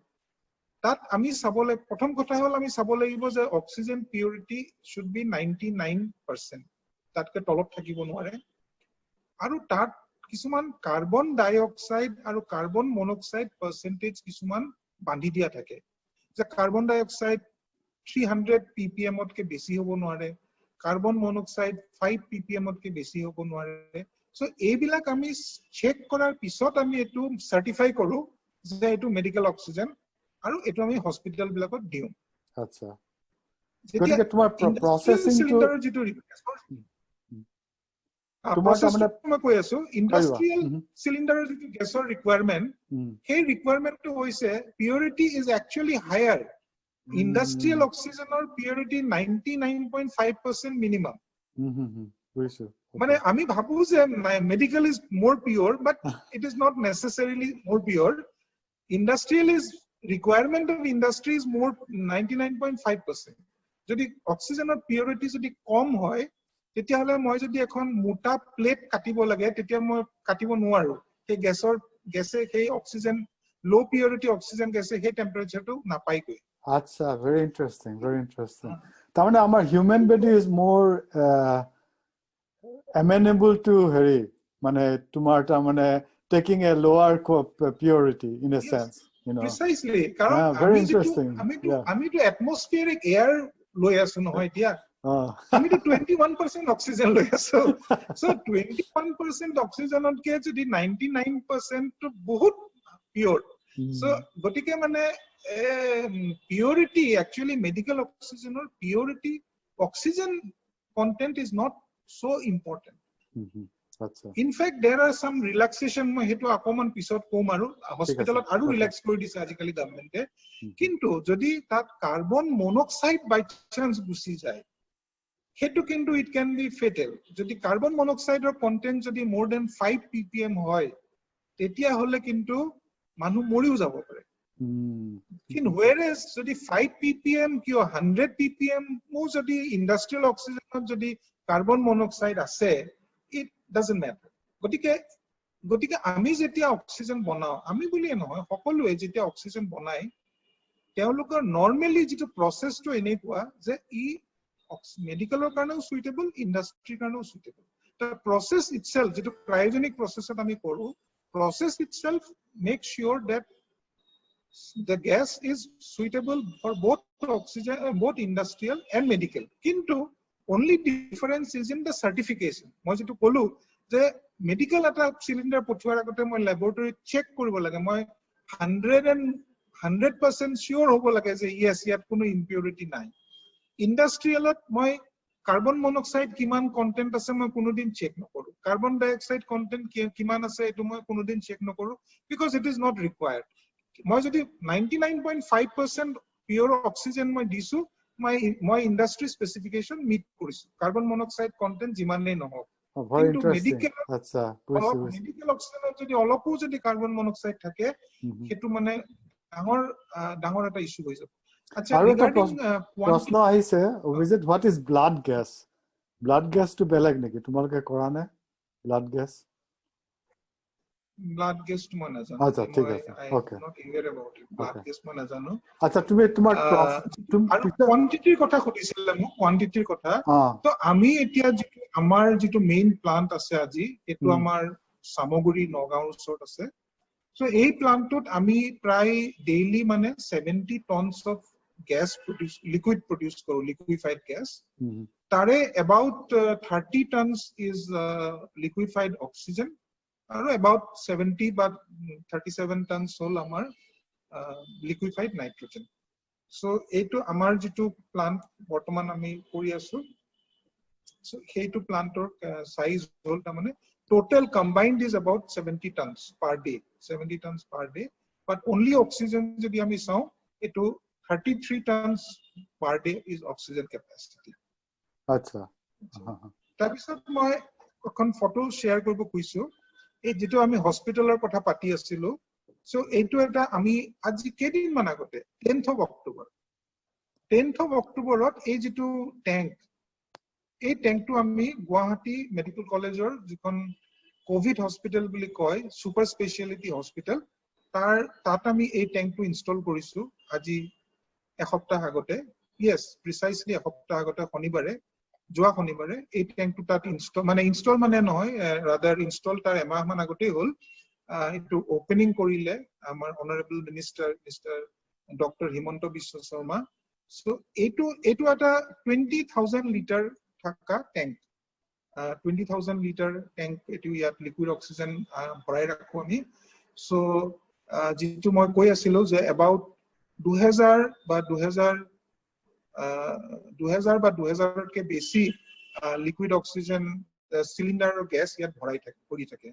তাত আমি চাবলৈ প্ৰথম কথা হল আমি চাব লাগিব যে অক্সিজেন পিউৰিটি শুড বি 99% তাতকে তলত থাকিব নোৱাৰে আৰু তাত কিছুমান কাৰ্বন ডাই অক্সাইড আৰু কাৰ্বন মনোক্সাইড পাৰ্চেন্টেজ কিছুমান বান্ধি দিয়া থাকে যে কাৰ্বন ডাই অক্সাইড 300 ppm অতকে বেছি হ'ব নোৱাৰে কাৰ্বন মনোক্সাইড 5 ppm অতকে বেছি হ'ব নোৱাৰে সো এইবিলাক আমি চেক কৰাৰ পিছত আমি এটো সাৰ্টিফাই কৰো যে এটো মেডিকেল অক্সিজেন আৰু এটো আমি হস্পিটাল বিলাকত দিও আচ্ছা গতিকে তোমাৰ প্ৰসেসিং সিলিন্ডাৰ যেটো তোমাৰ মানে মই কৈ আছো ইন্ডাস্ট্ৰিয়েল সিলিন্ডাৰৰ যেটো গেছৰ ৰিকোয়াৰমেন্ট সেই ৰিকোয়াৰমেন্টটো হৈছে purity is actually higher Industrial oxygen or purity 99.5% minimum. I mean, medical is more pure, but it is not necessarily more pure. Industrial is requirement of industry is more 99.5%. Jodi oxygen or purity jodi kom hoy, tetia hole moi jodi ekhon mota plate katibo lage, tetia moi katibo nuaru. He gasor gase he oxygen low purity oxygen gase he temperature to napai koi. Acha, very interesting, very interesting. Tamane our human body is more amenable to heri mane tumar tamane taking a lower purity in a sense, you know. Precisely. Karon very interesting. Ami to atmospheric air loi asu nohoy dia. Ami to 21% oxygen loi asu. So 21% oxygen on ke jodi 99% to bahut pure. So gotike mane purity actually medical oxygen or purity oxygen content is not so important. In fact there are some relaxation moi hetu akoman pisot kom aru hospital aru relax kori dise ajikali government e kintu jodi tat carbon monoxide by chance gusi jay hetu kintu it can be fatal jodi carbon monoxide or content jodi more than 5 ppm hoy tetia hole kintu manu moriu jabo pare in whereas jodi 5 ppm ki 100 ppm mo jodi industrial oxygen jodi carbon monoxide ase it doesn't matter gotike ami jetia oxygen banao ami boli nohoy hokolu jetia oxygen banai teolokor normally jitu process to enekwa je e medical or karneo suitable industry karneo suitable the process itself jitu cryogenic process ami koru process itself makes sure that the gas is suitable for both oxygen both industrial and medical kintu only difference is in the certification moi jitu kolu je medical ata cylinder pothuar agote moi laboratory check koribo lage moi 100% sure hobo lage je yes yat kono impurity nai industrial moi carbon monoxide kiman content ase moi kono din check nokoru carbon dioxide content kiman ase etu moi kono din check nokoru because it is not required moi jodi 99.5% pure oxygen moi disu my industry specification meet korisu carbon monoxide content jimane nohok very interesting acha medical oxygen jodi olopo jodi carbon monoxide thake hetu mane dangor eta issue hoise acha regarding prashna aise visit what is blood gas to belag neki tumalke korane blood gas to man ajano acha thik ache okay not aware about it blood gas man ajano acha tumi tumar quantity kotha khudisile mu quantity kotha to ami etia jitu amar jitu main plant ase aji etu amar samoguri nagaon sort ase so ei plant tot ami pray daily mane 70 tons of gas liquid produce koru liquefied gas tare about 30 tons is liquefied oxygen and about 70 but 37 tons hol amar liquefied nitrogen so eto amar jitu plant bortoman ami kori asu so hetu plantor size hol ta mane total combined is about 70 tons per day 70 tons per day but only oxygen jodi ami saw eto 33 tons per day is oxygen capacity acha tapisot moi kon photo share koribo kuisu এই যেটো আমি হসপিটালৰ কথা পাতি আছিলো so এইটো এটা আমি আজি কেইদিন মান আগতে 10th of October 10th of October এই যেটো ট্যাঙ্ক এই ট্যাঙ্কটো আমি গুৱাহাটী মেডিকেল কলেজৰ যিখন কোভিড হস্পিটেল বুলি কয় সুপাৰ স্পেশালিটি হস্পিটেল তাত আমি এই ট্যাঙ্কটো ইনষ্টল কৰিছো আজি এসপ্তাহ আগতে yes precisely এসপ্তাহ আগতে যোৱা শনিবাৰে এই ট্যাঙ্কটো তাত ইনষ্টল মানে নহয় rather ইনষ্টল তাৰ এমাহ মান আগতে হ'ল এইটো ওপেনিং কৰিলে আমাৰ honourable minister mister doctor Himanta Biswa Sarma so এইটো এটা 20,000 লিটাৰ থাকা ট্যাঙ্ক 20,000 লিটাৰ ট্যাঙ্ক এটো ইয়াত লিকুইড অক্সিজেন ভৰাই ৰাখো আমি সো যেটো মই কৈ আছিলো যে about 2000 বা 2000 কে বেছি লিকুইড অক্সিজেন সিলিন্ডাৰৰ গ্যাস ইয়াত ভৰাই থাকে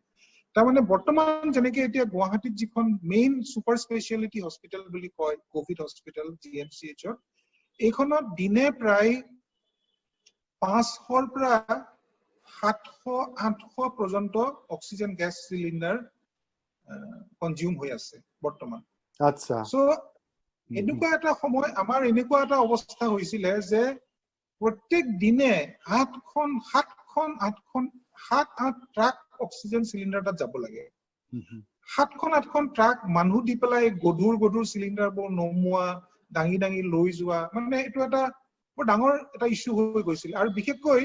তাৰ মানে বৰ্তমান যেনেকে এতিয়া গুৱাহাটীত যিখন মেইন সুপাৰ স্পেশালিটি হস্পিটেল বুলি কয় কোভিড হস্পিটেল GMCH এইখনত দিনে প্ৰায় 500 পৰা 700-800 পৰ্যন্ত অক্সিজেন গ্যাস সিলিন্ডাৰ কনজিউম হৈ আছে বৰ্তমান আচ্ছা সো এনেকুৱা এটা সময় আমাৰ এনেকুৱা এটা অৱস্থা হৈছিল যে প্ৰত্যেক দিনে 7-8 ট্ৰাক অক্সিজেন সিলিন্ডাৰ তাত যাব লাগে 7-8 ট্ৰাক মানুহ দি পেলাই গধুৰ সিলিন্ডাৰবোৰ নমুৱা ডাঙি লৈ যোৱা মানে এটো এটা বৰ ডাঙৰ এটা ইস্যু হৈ গৈছিল আৰু বিশেষকৈ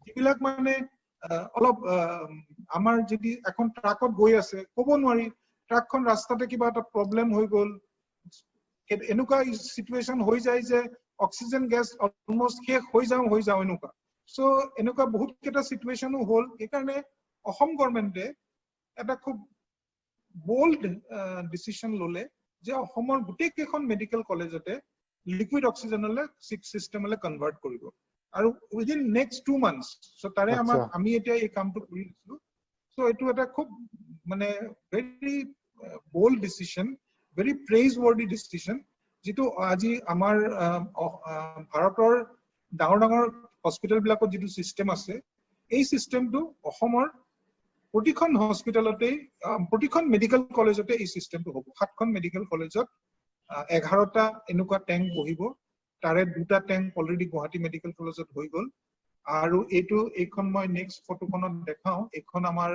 যিবিলাক মানে অলপ আমাৰ যদি এখন ট্ৰাকত গৈ আছে ক'ব নোৱাৰি ট্ৰাকখন ৰাস্তাতে কিবা এটা প্ৰবলেম হৈ গ'ল এনেকুৱা সিচুৱেশন হৈ যায় যে অক্সিজেন গ্যাস অলমোস্ট শেষ হৈ যাও এনেকুৱা সো এনেকুৱা বহুত কেটা সিচুৱেশনো হ'ল এইকাৰণে অসম গভৰ্নমেন্টে এটা খুব বোল্ড ডিসিশন ললে যে অসমৰ গোটেই কেখন মেডিকেল কলেজতে লিকুইড অক্সিজেনলে সিস্টেমলে কনভাৰ্ট কৰিব আৰু উইদিন নেক্সট 2 months সো তাৰে আমি এতিয়া এই কামটো কৰি আছো সো এটো এটা খুব মানে very bold decision very praiseworthy decision যেটো আজি আমাৰ ভাৰতৰ ডাঙৰ হস্পিটেল বিলাকত যেটো সিস্টেম আছে এই সিস্টেমটো অসমৰ প্ৰতিখন হস্পিটেলতে প্ৰতিখন মেডিকেল কলেজতে এই সিস্টেমটো হ'ব 7খন মেডিকেল কলেজত 11টা এনেকুৱা ট্যাঙ্ক বহিব তাৰে দুটা ট্যাঙ্ক অলৰেডি গুৱাহাটী মেডিকেল কলেজত হৈ গ'ল আৰু এইখন মই নেক্সট ফটোখনত দেখাও এইখন আমাৰ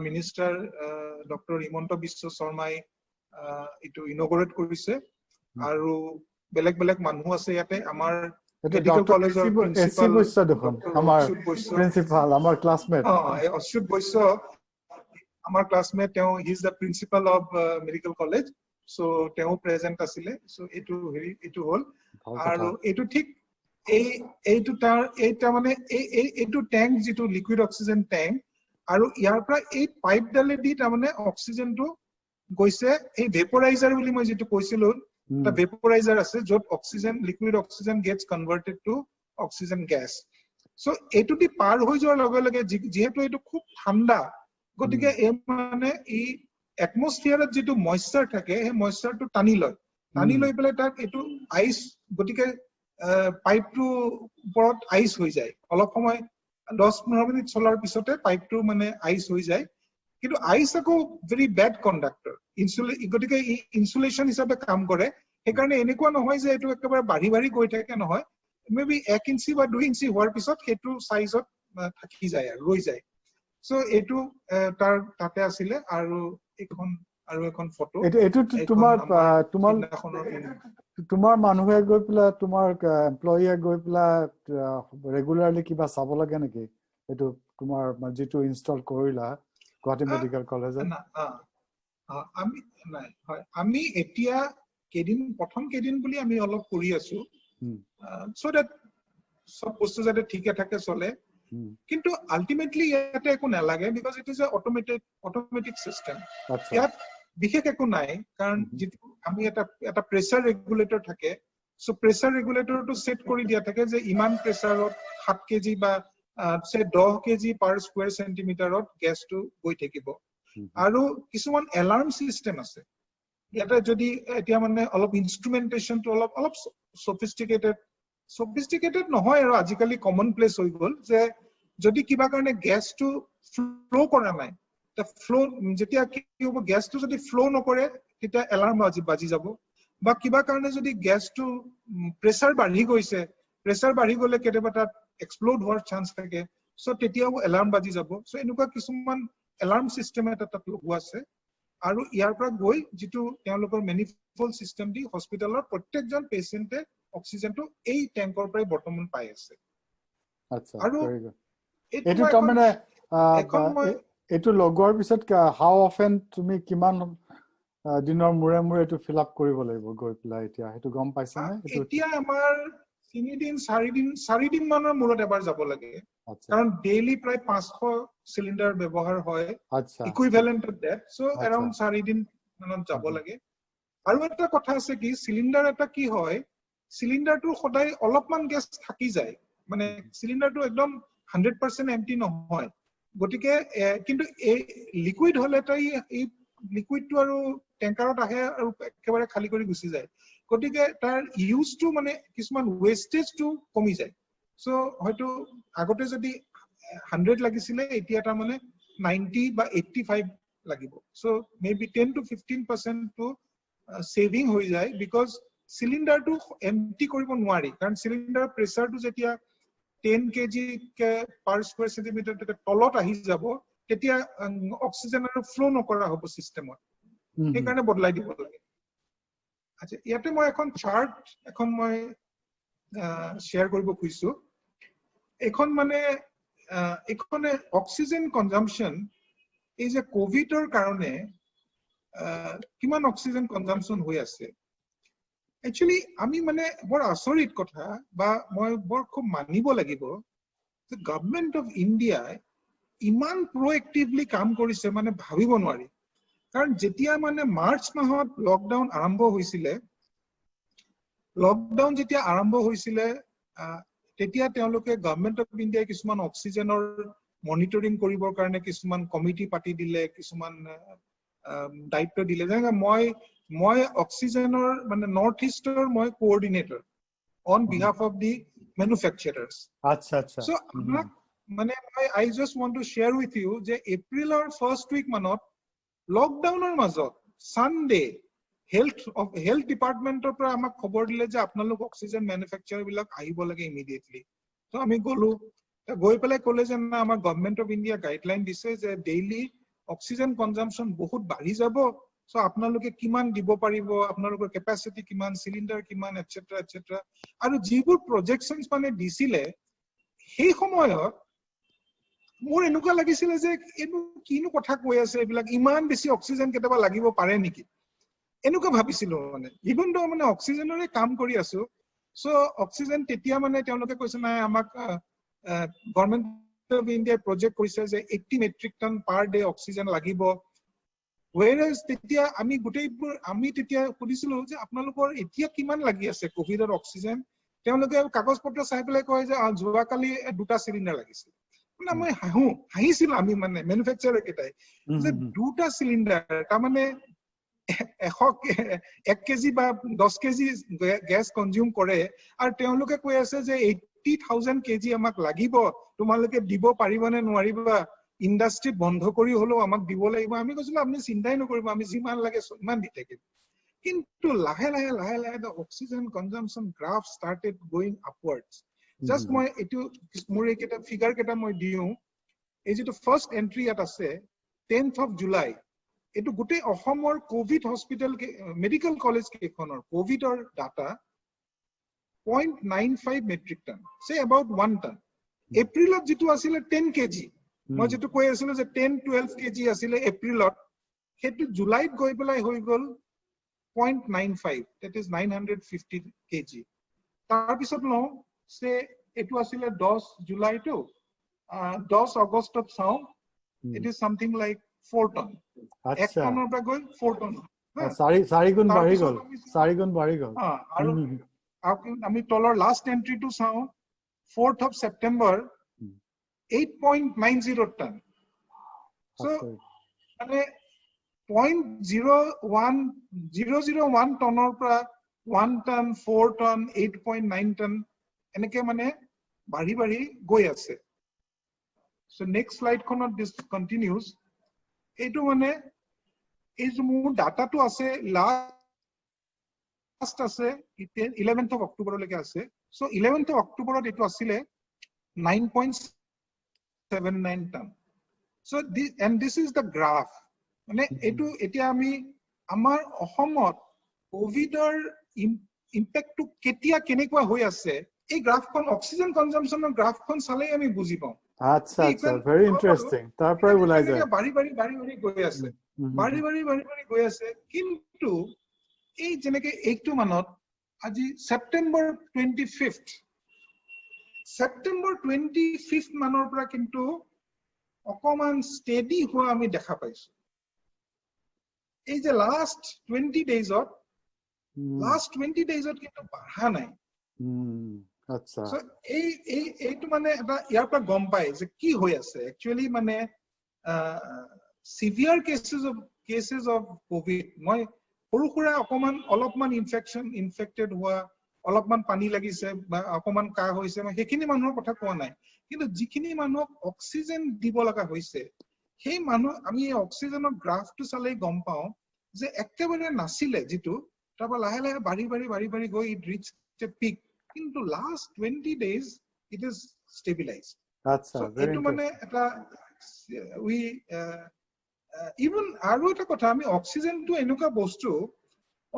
মিনিষ্টাৰ ডক্টৰ হিমন্ত বিশ্ব শৰ্মাই এটো ইনগৰেট কৰিছে আৰু বেলেগ মানুহ আছে ইয়াতে আমাৰ মেডিকেল কলেজৰ প্ৰিন্সিপাল দেখোন আমাৰ প্ৰিন্সিপাল আমাৰ ক্লাসমেট অচ্যুত বৈশ্য আমাৰ ক্লাসমেট তেওঁ he is the principal of medical college so তেওঁ প্ৰেজেন্ট আছিলে সো এটো হল আৰু এটো ঠিক এইটা মানে এইটো ট্যাঙ্ক যেটো লিকুইড অক্সিজেন ট্যাঙ্ক আৰু ইয়াৰ পৰা এই পাইপ ডালে দি তাৰ মানে অক্সিজেনটো গৈছে এই ভেপৰাইজাৰ বুলি মই যেটো কৈছিলো এটা ভেপৰাইজাৰ আছে যত oxygen liquid oxygen gets converted to oxygen gas so এটো দি পাৰ হৈ যোৱাৰ লগে লগে যেহেতু এটো খুব ঠাণ্ডা গতিকে এই মানে এই এটমস্ফিয়াৰত যেটো ময়েশ্চাৰ থাকে এই ময়েশ্চাৰটো টানি লৈ পেলাই তাক এটো আইস গতিকে পাইপটো ওপৰত আইস হৈ যায় অলপ সময় 10-15 মিনিট চলাৰ পিছতে পাইপটো মানে আইস হৈ যায় কিন্তু আইস আকৌ ভেৰি বেড কণ্ডাক্টৰ গতিকে ইনসুলেশন হিচাপে কাম কৰে সেইকাৰণে এনেকুৱা নহয় যে এটো একেবাৰে বাঢ়ি গৈ থাকে নহয় মেবি 1 ইঞ্চি বা 2 ইঞ্চি হোৱাৰ পিছত সেইটো সাইজত থাকি যায় আৰু ৰৈ যায় সো এটো তাৰ তাতে আছিলে আৰু এখন ফটো এটো তোমাৰ মানুহে গৈ পেলা তোমাৰ এমপ্লয়িয়ে গৈ পেলা ৰেগুলাৰলি কিবা চাব লাগে নেকি এটো তোমাৰ যেটো ইনষ্টল কৰিলা গুৱাহাটী মেডিকেল কলেজত আমি এতিয়া প্ৰথম কেদিন বুলি আমি অলপ কৰি আছো সো দ্যাট সব বস্তু যাতে ঠিকে থাকে চলে কিন্তু আলটিমেটলি ইয়াতে একো নালাগে because it is a automatic system ইয়াত বিশেষ একো নাই কাৰণ যেটো আমি এটা প্ৰেসাৰ ৰেগুলেটৰ থাকে সো প্ৰেসাৰ ৰেগুলেটৰটো সেট কৰি দিয়া থাকে যে ইমান প্ৰেসাৰত 7 কেজি বা 10 কেজি পাৰ স্কয়াৰ সেন্টিমিটাৰত গ্যাসটো গৈ থাকিব আৰু কিছুমান এলাৰ্ম সিস্টেম আছে ইয়াতে যদি এতিয়া মানে অলপ ইনস্ট্ৰুমেন্টেশনটো অলপ সফিস্টিকেটেড নহয় আৰু আজিকালি কমন প্লেস হৈ গল যে যদি কিবা কাৰণে গ্যাসটো ফ্লো কৰা নাই the flow যেতিয়া কি হ'ব গ্যাসটো যদি ফ্লো নকৰে তেতিয়া এলাৰ্ম বাজি যাব বা কিবা কাৰণে যদি গ্যাসটো প্ৰেসাৰ বাঢ়ি গৈছে প্ৰেসাৰ বাঢ়ি গলে কেতিয়াবা তাত এক্সপ্লোড হোৱাৰ চান্স থাকে সো তেতিয়াও এলাৰ্ম বাজি যাব সো এনেকুৱা কিছুমান এলাৰ্ম সিস্টেম এটা তাত লগোৱা আছে আৰু ইয়াৰ পৰা গৈ যেটো তেওঁলোকৰ মেনিফল সিস্টেম দি হস্পিটালৰ প্ৰত্যেকজন পেশেন্টে অক্সিজেনটো এই ট্যাঙ্কৰ পৰাই বৰ্তমান পাই আছে আচ্ছা আৰু ভেৰি গুড এটো তাৰমানে এটো লগোৱাৰ পিছত হাউ অফেন তুমি কিমান দিনৰ মুৰে মুৰে এটো ফিল আপ কৰিব লাগিব গৈ পেলাই এতিয়া হেতু গম পাইছা নে এতিয়া আমাৰ 3 দিন 4 দিন মানৰ মূৰত এবাৰ যাব লাগে কাৰণ ডেইলি প্ৰায় 500 সিলিন্ডাৰ ব্যৱহাৰ হয় equivalent of that so around 4 দিন মানত যাব লাগে আৰু এটা কথা আছে কি সিলিন্ডাৰ এটা কি হয় সিলিন্ডাৰটো সদায় অলপমান গ্যাস থাকি যায় মানে সিলিন্ডাৰটো একদম 100% এম্পটি নহয় গটিকে কিন্তু এই লিকুইড হলে তাই এই লিকুইডটো আৰু ট্যাঙ্কাৰত আহে আৰু একেবাৰে খালি কৰি গুচি যায় গটিকে তাৰ ইউজটো মানে কিছুমান ওয়েস্টেজটো কমি যায় সো হয়তো আগতে যদি 100 লাগিছিলে এতিয়া তাৰ মানে 90 বা 85 লাগিব so maybe 10 to 15% to saving হৈ যায় because সিলিন্ডাৰটো এম্পটি কৰিব নোৱাৰি কাৰণ সিলিন্ডাৰ প্ৰেসাৰটো যেতিয়া 10 kg per square centimeter তলত আহি যাব তেতিয়া অক্সিজেন আৰু ফ্লো নকৰা হ'ব সিস্টেমত এই কাৰণে বদলাই দিব লাগে আচ্ছা ইয়াতে মই এখন চাৰ্ট এখন মই শেয়াৰ কৰিব খুজিছো এখন মানে এখনে অক্সিজেন কনজাম্পশন এই যে কোভিডৰ কাৰণে কিমান অক্সিজেন কনজাম্পশন হৈ আছে Actually, আমি মানে বৰ আচৰিত কথা বা মই বৰ খুব মানিব লাগিব যে গভৰ্নমেন্ট অফ ইন্ডিয়া ইমান প্ৰএক্টিভলি কাম কৰিছে মানে ভাবিব নোৱাৰি কাৰণ যেতিয়া মানে মাৰ্চ মাহত লকডাউন আৰম্ভ হৈছিলে তেতিয়া তেওঁলোকে গভৰ্নমেন্ট অফ ইন্ডিয়া কিছুমান অক্সিজেনৰ মনিটৰিং কৰিবৰ কাৰণে কিছুমান কমিটি পাতি দিলে কিছুমান দায়িত্ব দিলে যেনে মই অক্সিজেনৰ মানে নৰ্থ ইষ্টৰ মই coordinator on behalf of the manufacturers আচ্ছা সো মানে I just want to share with you যে এপ্ৰিলৰ ফাৰ্স্ট উইক মানত লকডাউনৰ মাজত সানডে হেলথ ডিপাৰ্টমেন্টৰ পৰা আমাক খবৰ দিলে যে আপোনালোক অক্সিজেন ম্যানুফ্যাকচাৰাৰ বিলাক আহিব লাগে ইমিডিয়েটলি তো আমি গলো গৈ পেলাই কলে যে না আমাৰ গভৰ্নমেন্ট অফ ইন্ডিয়া গাইডলাইন দিছে যে ডেইলি অক্সিজেন কনজাম্পশন বহুত বাঢ়ি যাব সো আপোনালোকে কিমান দিব পাৰিব আপোনালোকৰ ক্যাপাসিটি কিমান সিলিন্ডাৰ কিমান এটসেট্ৰা এটসেট্ৰা আৰু যিবোৰ প্ৰজেকশনছ মানে দিছিলে সেই সময়ত মোৰ এনেকুৱা লাগিছিল যে এনো কিনো কথা কৈ আছে এইবিলাক ইমান বেছি অক্সিজেন কেতিয়াবা লাগিব পাৰে নেকি এনেকুৱা ভাবিছিলো মানে ইভন দো মানে অক্সিজেনৰে কাম কৰি আছো সো অক্সিজেন তেতিয়া মানে তেওঁলোকে কৈছে নাই আমাক গভৰ্নমেন্ট অফ ইন্ডিয়া প্ৰজেক্ট কৰিছে যে 80 metric ton per day oxygen লাগিব whereas তেতিয়া আমি গুটেইবোৰ আমি তেতিয়া খুদিছিলো যে আপোনালোকৰ এতিয়া কিমান লাগি আছে কোভিডৰ অক্সিজেন তেওঁলোকে কাগজ পত্ৰ চাই পেলাই কয় যে যোৱা কালি দুটা সিলিন্ডাৰ লাগিছে মানে মই হাঁহিছিল আমি মানে ম্যানুফ্যাকচাৰাৰ কেটাই যে দুটা সিলিন্ডাৰ তা মানে 1 কেজি বা 10 কেজি গ্যাস কনজিউম কৰে আৰু তেওঁলোকে কৈ আছে যে 80,000 কেজি আমাক লাগিব তোমালোকে দিব পাৰিবনে নোৱাৰিবা ইন্ডাস্ট্ৰি বন্ধ কৰি হলো আমাক দিব লাগিব আমি কৈছিলো আপুনি চিন্তাই নকৰিব আমি যিমান লাগে সিমান দি থাকিম কিন্তু লাহে লাহে the oxygen consumption graph started going upwards just মই এটো মোৰ একটা ফিগাৰ কেটা মই দিও এই যেটো ফাৰ্স্ট এন্ট্ৰি ইয়াত আছে 10th of July এটো গুটে অসমৰ কোভিড হস্পিটেল মেডিকেল কলেজ কেখনৰ কোভিডৰ data 0.95 metric ton say about 1 ton এপ্ৰিলত যেটো আছিল 10 কেজি মই যেটো কৈ আছিল যে 10-12 কেজি আছিল এপ্ৰিলত হেতু জুলাইত গৈ পেলাই হৈ গল 0.95 that is 950 কেজি তাৰ পিছত ন সে এটো আছিল 10 জুলাই টু 10 আগষ্টত চাও it is something like 4 ton এক টনৰ পৰা গৈ 4 ton 4 গুণ বাঢ়ি গল 4 গুণ বাঢ়ি গল আৰু আমি তলৰ লাষ্ট এন্ট্ৰি টু চাও 4th of September 8.90 ton so মানে 0.01001 tonor pra 1 ton 4 ton 8.9 ton eneke mane bari goi ase so next slide konot this continues এইটো মানে এই যে মোৰ ডাটাটো আছে লাষ্ট আছে 11th of October লৈকে আছে সো 11th of October ত এইটো আছিলে 9.79 ton so this is the graph মানে এইটো এতিয়া আমি আমাৰ অসমত কোভিডৰ ইম্প্যাক্টটো কেতিয়া কেনেকুৱা হৈ আছে এই গ্ৰাফখন অক্সিজেন কনজাম্পচনৰ গ্ৰাফখন চালে আমি বুজি পাওঁ আচ্ছা আচ্ছা ভেৰি ইন্টাৰেষ্টিং তাৰ পৰা ওলাই যায় বাৰি গৈ আছে বাৰি গৈ আছে কিন্তু এই যেনেকে এইটো মানত আজি সেপ্টেম্বৰ 25th মানৰ পৰা কিন্তু অকমান স্টেডি হোৱা আমি দেখা পাইছো এই যে লাষ্ট 20 ডেজত কিন্তু বাঢ়া নাই আচ্ছা সো এইটো মানে এটা ইয়াৰ পৰা গম পায় যে কি হৈ আছে একচুয়ালি মানে সিভিয়াৰ কেसेस অফ কোভিড মই সৰু খুৰা অকমান অলপমান ইনফেক্টেড হোৱা অলপমান পানী লাগিছে বা অকমান কাহ হৈছে মই হেখিনি মানুহৰ কথা কোৱা নাই কিন্তু যিখিনি মানুহক অক্সিজেন দিব লগা হৈছে সেই মানুহ আমি এই অক্সিজেনৰ গ্ৰাফটো চালে গম পাওঁ যে একেবাৰে নাছিলে যেটো তাৰপৰা লাহে লাহে বাঢ়ি গৈ ইট ৰিচ এ পিক কিন্তু last 20 days it is stabilized আচ্ছা এটো মানে এটা উই ইভেন আৰু এটা কথা আমি অক্সিজেনটো এনেকুৱা বস্তু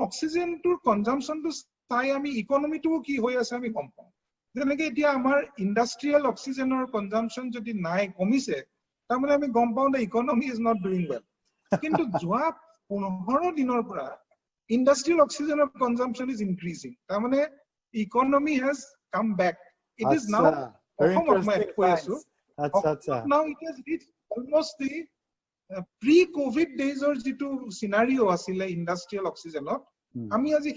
অক্সিজেনটোৰ কনজাম্পচনটো চাই আমি ইকোনমিটো কি হৈ আছে আমি গম পাওঁ যেনেকৈ এতিয়া আমাৰ ইন্ডাষ্ট্ৰিয়েল অক্সিজেনৰ কনজাম্পচন যদি নাই কমিছে তাৰমানে আমি গম পাওঁ যে economy is not doing well কিন্তু যোৱা 15 দিনৰ পৰা ইন্ডাষ্ট্ৰিয়েল অক্সিজেনৰ কনজাম্পচন ইজ ইনক্ৰিজিং তাৰমানে economy has come back it is now now it has reached almost the pre covid days or jitu scenario asile industrial oxygen ami aji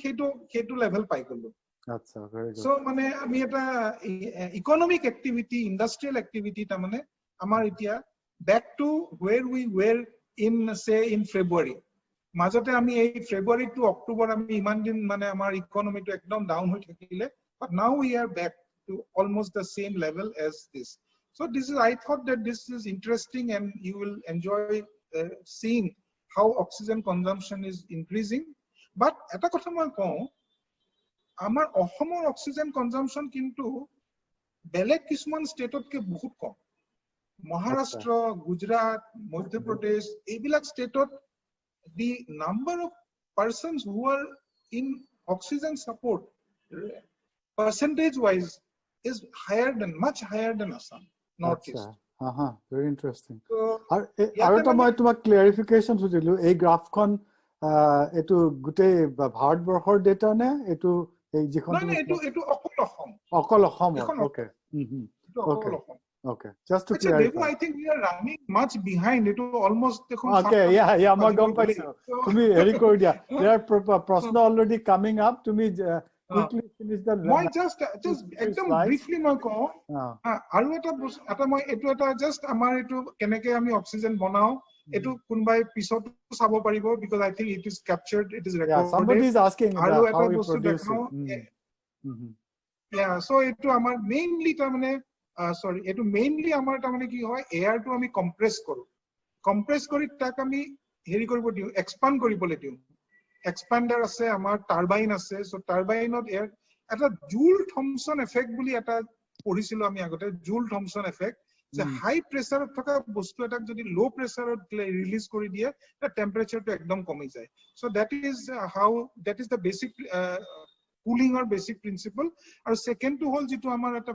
hetu level pai golo acha very good so mane ami eta economic activity industrial activity ta mane amar etia back to where we were in say in February মাজতে আমি এই February to October আমি ইমান দিন মানে আমাৰ ইকোনমিটো একদম down হৈ থাকিলে but now we are back to almost the same level as this so this is I thought that this is interesting and you will enjoy seeing how oxygen consumption is increasing but eta kotha moi kau amar ohomor oxygen consumption kintu belek kisman state ot ke bahut kom Maharashtra Gujarat Madhya Pradesh ebilak state ot the number of persons who are in oxygen support percentage wise is much higher than Assam northeast very interesting aru ta moi tumak clarification sujilo ei graph kon etu gutei bharat borhor data ne etu ei jikhon no etu okol Assam okay okay just to clarify clarify I think we are running much behind it almost okay yeah ma gom paise tumi heri kor dia there are prashna already coming up tumi quickly finish the moi just ekdom briefly moi ko aru eta moi etu eta just amar etu keneke ami oxygen banao etu kunbai pisot sabo paribo because I think it is captured it is recorded yeah somebody is asking how we produce it yeah so etu amar mainly ta mane sorry etu mainly amar ta mane ki hoy air to ami compress kori tak ami heri koribo diu expand koribole diu expander ase amar turbine ase so turbine ot air eta Joule Thomson effect buli eta poricilo ami agote Joule Thomson effect যে high pressure ot thoka bostu eta jodi low pressure ot release kori die the temperature to ekdom komi jay so that is the basic cooling or basic principle and second to hol jitu amar eta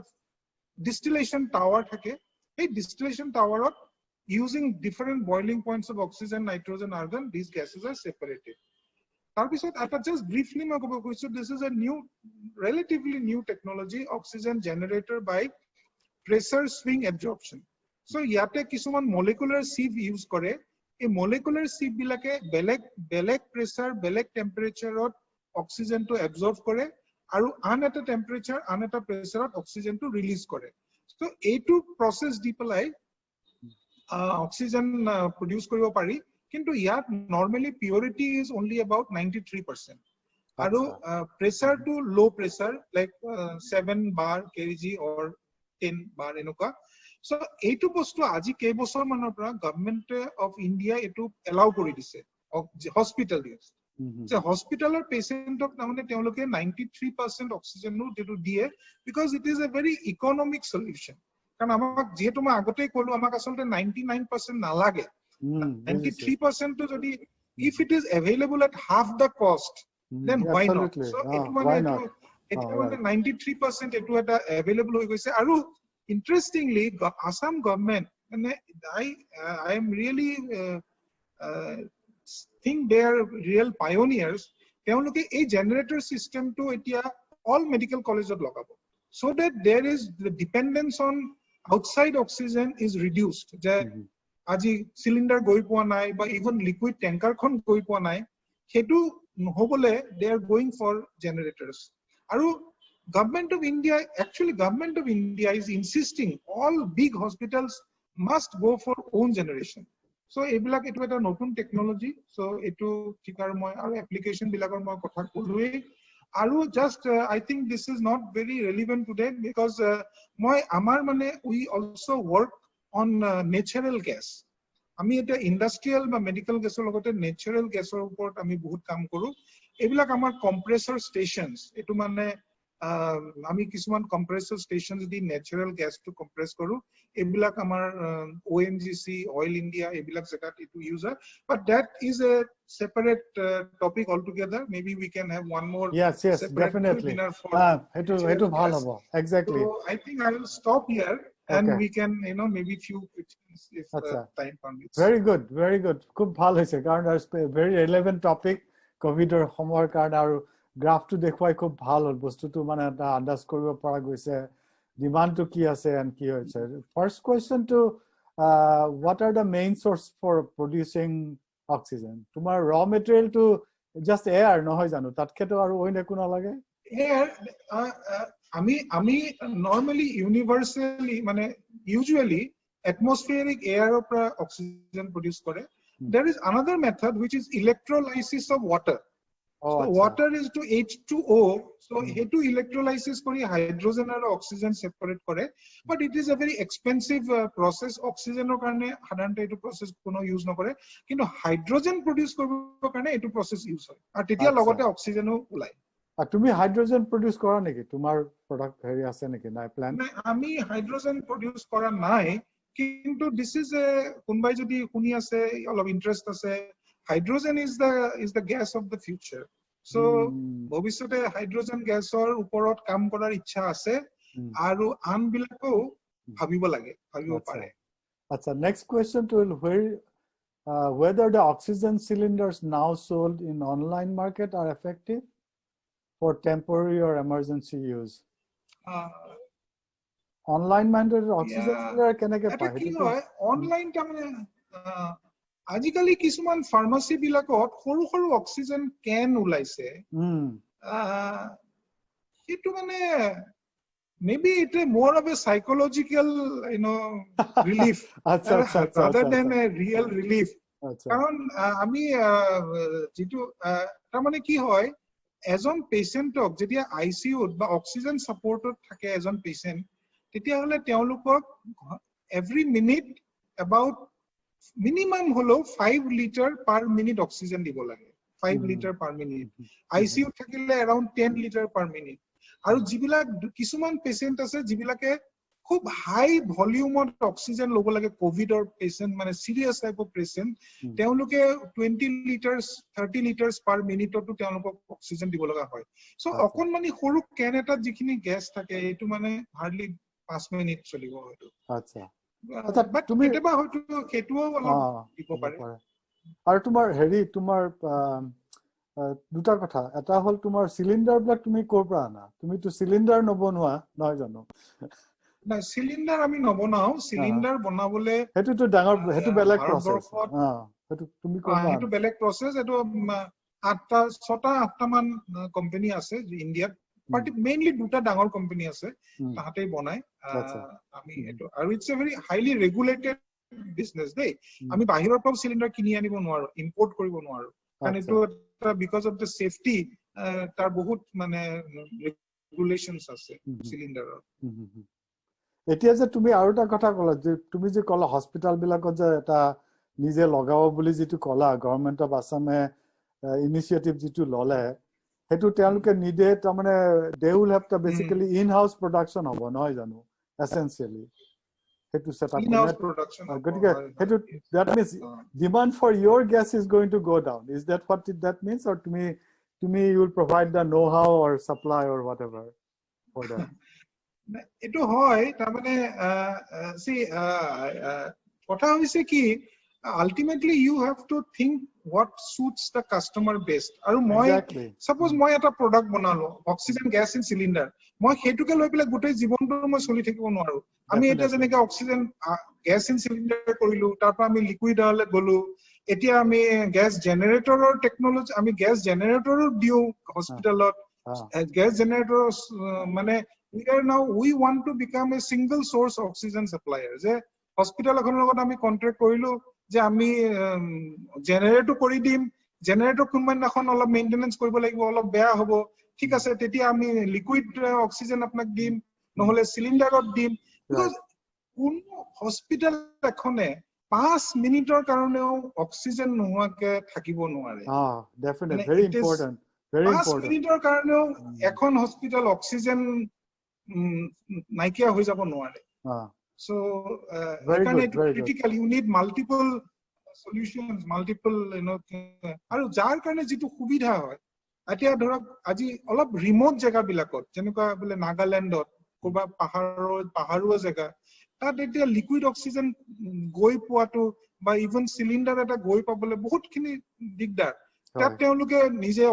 distillation tower thake ei distillation tower ot using different boiling points of oxygen nitrogen argon these gases are separated tar bisot eta just briefly ma kobo koisu this is a relatively new technology oxygen generator by pressure swing absorption so yate kisuman molecular sieve use kore ei molecular sieve bilake belek pressure belek temperature ot oxygen to absorb kore aru an eta temperature an eta pressure ot oxygen to release kore so eitu process di pelai oxygen produce koribo pari kintu yat normally purity is only about 93% aru pressure to low pressure like 7 bar kg or 10 bar enuka so এইটো বস্তু আজি কেই বছৰ মানৰ পৰা government of India এটো allow কৰি দিছে হস্পিটেল ইউজ যে হস্পিটেলৰ পেশেন্টক তাৰমানে তেওঁলোকে 93% অক্সিজেনো যেটো দিয়ে because it is a very economic solution কাৰণ আমাক যেহেতু মই আগতেই কলো আমাক আসলে 99% নালাগে 93% তো যদি if it is available at half the cost then why not so etu mane etu mane 93% etu eta available hoi goise aru interestingly Assam government and I am really think they are real pioneers তেওঁলোকে এই generator system to etia all medical colleges lagabo so that there is the dependence on outside oxygen is reduced je আজি cylinder goi poa nai ba even liquid tanker khon goi poa nai hetu নহবলে they are going for generators aru government of India is insisting all big hospitals must go for own generation so ebilak etu eta notun technology so etu thikar moi aru application bilakor moi kotha kolui aru just I think this is not very relevant today because moi amar mane we also work on natural gas আমি এটা industrial বা medical গ্যাসৰ লগতে ন্যাচাৰাল গ্যাসৰ ওপৰত আমি বহুত কাম কৰো এবিলাক আমাৰ কম্প্ৰেসৰ ষ্টেচনস এটো মানে আমি কিছুমান কম্প্ৰেসৰ ষ্টেচনস দি ন্যাচাৰাল গ্যাসটো কম্প্ৰেস কৰো এবিলাক আমাৰ ONGC অইল ইন্ডিয়া এবিলাক জাগাত এটো ইউজ হয় but that is a separate topic all together maybe we can have one more yes definitely এটো ভাল হ'ব exactly so I think I will stop here and we can maybe few questions if time permits very good খুব ভাল হৈছে কাৰণ very relevant topic covid or সময়ৰ কাৰণে আৰু গ্ৰাফটো দেখুৱাই খুব ভাল হ'ল বস্তুটো মানে এটা আন্দাজ কৰিব পৰা গৈছে ডিমান্ডটো কি আছে and কি হৈছে first question to what are the main source for producing oxygen তোমাৰ raw material to just air নহয় জানো তাতকেতো আৰু অইন একো নালাগে air আমি normally universally মানে usually atmospheric air opra oxygen produce kore there is another method which is electrolysis of water so water is to H2O so hetu electrolysis kori hydrogen and oxygen separate kore but it is a very expensive process oxygen or karone sadarante etu process kono use nokore kintu hydrogen produce korbo karone etu process use hoy ar tetia logote oxygen o ulai তুমি hydrogen produce কৰা নেকি তোমাৰ product হেৰি আছে নেকি নাই plan আমি hydrogen produce কৰা নাই কিন্তু দিস ইজ এ কোনবাই যদি শুনি আছে অলপ ইন্টারেস্ট আছে hydrogen is the gas off the future so ভৱিষ্যতে হাইড্ৰোজেন গ্যাসৰ ওপৰত কাম কৰাৰ ইচ্ছা আছে আৰু আন বিলাকো ভাবিব লাগে ভাবিব পাৰে আচ্ছা next question to whether the oxygen cylinders now sold in online market are effective for temporary or emergency use online mandate oxygen cylinder keneke pai ki hoy online ta mane ajikali kisuman pharmacy bilakot horu oxygen can ulaise itu mane maybe it is more of a psychological relief rather than a real relief karon ami jitu ta mane ki hoy এজন পেশেন্টক যেতিয়া আইসিইউত বা oxygen সাপোর্টত থাকে এজন patient তেতিয়া হলে তেওঁলোকক every minute about minimum হলো 5 litre per minute oxygen দিব লাগে 5 লিটার পার মিনিট আইসিইউত থাকিলে अराउंड 10 লিটার পার মিনিট আৰু যিবিলাক কিছুমান পেশেন্ট আছে যিবিলাকে খুব হাই ভলিউমত অক্সিজেন লব লাগে কোভিডৰ পেশেন্ট মানে সিৰিয়াস টাইপ অফ পেশেন্ট তেওঁলোকে 20 লিটাৰস 30 লিটাৰস পাৰ মিনিটটো তেওঁলোকক অক্সিজেন দিব লগা হয় সো অকন মানে সৰু কেন এটা যিখিনি গ্যাস থাকে এটো মানে হাৰ্ডলি 5 মিনিট চলিব হয়তো আচ্ছা আচ্ছা তুমি কেতিয়াবা হয়তো কেটুও অলপ দিব পাৰে আৰু তোমাৰ হেৰি তোমাৰ দুটা কথা এটা হল তোমাৰ সিলিন্ডাৰ ব্লক তুমি কৰ পৰা আনা তুমি তো সিলিন্ডাৰ নবনোৱা নহয় জানো না সিলিন্ডাৰ আমি নবনাও সিলিন্ডাৰ বনাবলে হেতুটো ডাঙৰ হেতু বেলেগ প্ৰসেস হেতু তুমি কোৱা হেতু বেলেগ প্ৰসেস এটো 8টা মান কোম্পানী আছে ইন্ডিয়াত মেইনলি দুটা ডাঙৰ কোম্পানী আছে তাহাতেই বনাই আমি এটো আৰু it's a very highly regulated business দেই আমি বাহিৰৰ পৰা সিলিন্ডাৰ কিনি আনিব নোৱাৰো ইম্পোৰ্ট কৰিব নোৱাৰো কাৰণ এটো বিকজ অফ দ্য সেফটি তাৰ বহুত মানে ৰেগুলেশনস আছে সিলিন্ডাৰৰ এতিয়া যে তুমি আৰু এটা কথা ক'লা যে তুমি যে ক'লা হস্পিটাল বিলাকত যে এটা নিজে লগাব বুলি যেটো ক'লা গভৰ্ণমেণ্ট অফ আসামে ইনিচিয়েটিভ যেটো ললে হেতু তেওঁলোকে নিদে তাৰ মানে দে উইল হেভ টো বেসিক্যালি ইন হাউস প্ৰডাকশন হ'ব নহয় জানো এসেনশিয়ালি হেতু সেটআপ ইন হাউস প্ৰডাকশন গতিকে হেতু that means demand for your gas is going to go down. Is that what that means, or to me you will provide the know-how or supply or whatever for that? এটো হয় তাৰ মানে সি কথা হৈছে কি ultimately you have to think what suits the customer best আৰু মই suppose মই এটা product বনালো oxygen gas in cylinder মই হেতুকে লৈ পেলাই গোটেই জীৱনটো মই চলি থাকিব নোৱাৰো আমি এটা যেনেকৈ oxygen gas in cylinder কৰিলো তাৰ পৰা আমি liquid হলে গলো এতিয়া আমি gas generator technology আমি gas generator দিও হস্পিটালত gas generator মানে we want to become a single source oxygen supplier যে হস্পিটাল এখনৰ লগত আমি কন্ট্ৰাক্ট কৰিলো যে আমি জেনাৰেটৰ কৰি দিম জেনাৰেটৰ কোনমানখন অলপ মেইনটেনেন্স কৰিব লাগিব অলপ বেয়া হ'ব ঠিক আছে তেতিয়া আমি লিকুইড অক্সিজেন আপোনাক দিম নহলে সিলিন্ডাৰত দিম বিকজ কোন হস্পিটাল এখনে 5 মিনিটৰ কাৰণেও অক্সিজেন নোহোৱাকে থাকিব নোৱাৰে definitely very important 5 মিনিটৰ কাৰণেও এখন হস্পিটাল অক্সিজেন নাইকিয়া হৈ যাব নোৱাৰে so critical you need multiple solutions multiple আৰু যাৰ কাৰণে যেটো সুবিধা হয় এতিয়া ধৰক আজি অলপ ৰিমোট জায়গা বিলাকত যেনেকুৱা বলে নাগাল্যান্ডত কোবা পাহাৰুৱা জায়গা তাত এতিয়া লিকুইড অক্সিজেন গৈ পোৱাটো বা ইভেন সিলিন্ডাৰ এটা গৈ পাবলে বহুতখিনি দিগদাৰ তাত তেওঁলোকে নিজে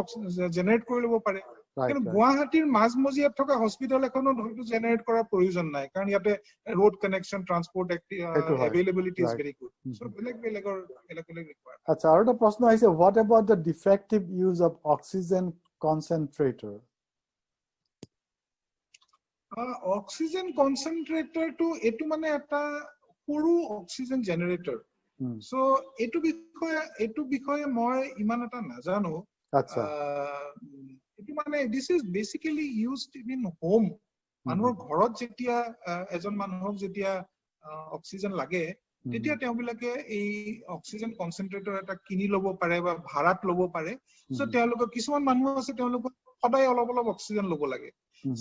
জেনাৰেট কৰি ল'ব পাৰে কিন্তু গুৱাহাটীৰ মাজমজিয়াত থকা হস্পিটাল এখনত হয়তো জেনাৰেট কৰাৰ প্ৰয়োজন নাই কাৰণ ইয়াতে road connection transport availability is very good so beleg require acha aru ta prashna aise what about the defective use of oxygen concentrator oxygen concentrator to etu mane eta poru oxygen generator so etu bikhoye moi iman eta najano acha etu mane this is basically used in home মানুহৰ ঘৰত যেতিয়া এজন মানুহক যেতিয়া oxygen লাগে তেতিয়া তেওঁলোকে এই অক্সিজেন কনসেন্ট্ৰেটৰ এটা কিনি লব পাৰে বা ভাড়াত লব পাৰে সো তেওঁলোকে কিছুমান মানুহ আছে তেওঁলোক সদায় অলপ অক্সিজেন লব লাগে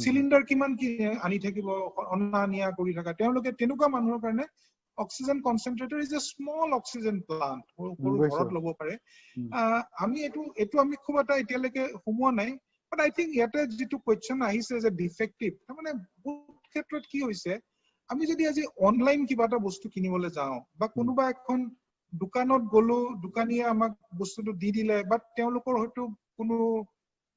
সিলিন্ডাৰ কিমান কি আনি থাকিব অনানিয়া কৰি থকা তেওঁলোকে তেনেকুৱা মানুহৰ কাৰণে oxygen concentrator is a small oxygen plant ঘৰত লব পাৰে আমি এটো আমি খুব এটা এতিয়ালৈকে সোমোৱা নাই But I think yet jitu question ahise as a defective tamane বহুত ক্ষেত্ৰত কি হৈছে আমি যদি আজি অনলাইন কিবা এটা বস্তু কিনিবলে যাও বা কোনোবা এখন দোকানত গলো দোকানীয়ে আমাক বস্তুটো দি দিলে বাট তেওঁলোকৰ হয়তো কোনো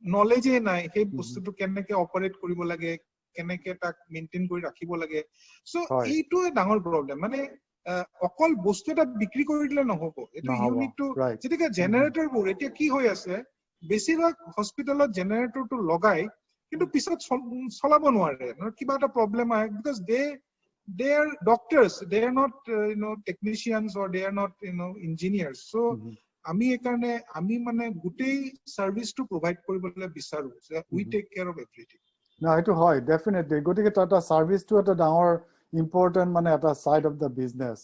নলেজে নাই সেই বস্তুটো কেনেকৈ অপাৰেট কৰিব লাগে কেনেকৈ তাক মেইনটেইন কৰি ৰাখিব লাগে সো এইটো ডাঙৰ প্ৰবলেম মানে অকল বস্তু এটা বিক্ৰী কৰি দিলে নহব এটো ইউনিট টু যেতিকা জেনাৰেটৰ বোৰ এতিয়া কি হৈ আছে বেছিভাগ হস্পিটালত জেনাৰেটৰটো লগাই কিন্তু পিছত চলাব নোৱাৰে কিবা এটা প্ৰবলেম আহে because they are doctors they are not technicians or they are not engineers so আমি একাৰণে আমি মানে গুটেই সাৰ্ভিসটো প্ৰভাইড কৰিবলৈ বিচাৰো we take care of everything না এটো হয় ডেফিনেটলি গটিকে এটা সার্ভিসটো এটা ডাঙৰ ইম্পৰ্টেন্ট মানে এটা সাইড অফ দা বিজনেস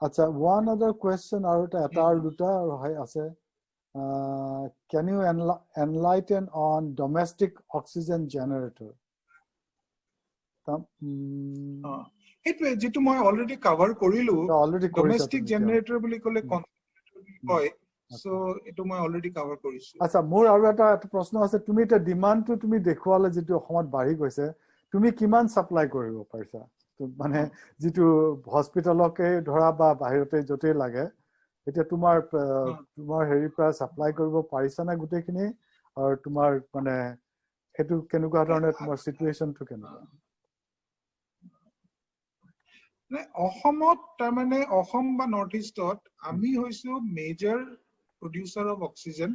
আচ্ছা one other question আৰু এটা আৰু দুটা আছে can you enlighten on domestic oxygen generator it যেটো মই অলৰেডি কভাৰ কৰিলো domestic generator বুলি কলে হয় সো এটো মই অলৰেডি কভাৰ কৰিছো আচ্ছা মোৰ আৰু এটা প্ৰশ্ন আছে তুমি এটা ডিমান্ডটো তুমি দেখুৱালে যেটো অসমত বাঢ়ি গৈছে তুমি কিমান সাপ্লাই কৰিব পাৰিছা মানে যেটো হস্পিটালকে ধৰা বা বাহিৰতে যতে লাগে এটা তোমাৰ হেৰি পৰা সাপ্লাই কৰিব পাৰিছা না গুটেখিনি আৰু তোমাৰ মানে হেতু কেনেকুৱা ধৰণে তোমাৰ সিচুৱেশনটো কেনেকুৱা নে অসমত তাৰ মানে অসম বা নৰ্থ ইষ্টত আমি হৈছো major producer of oxygen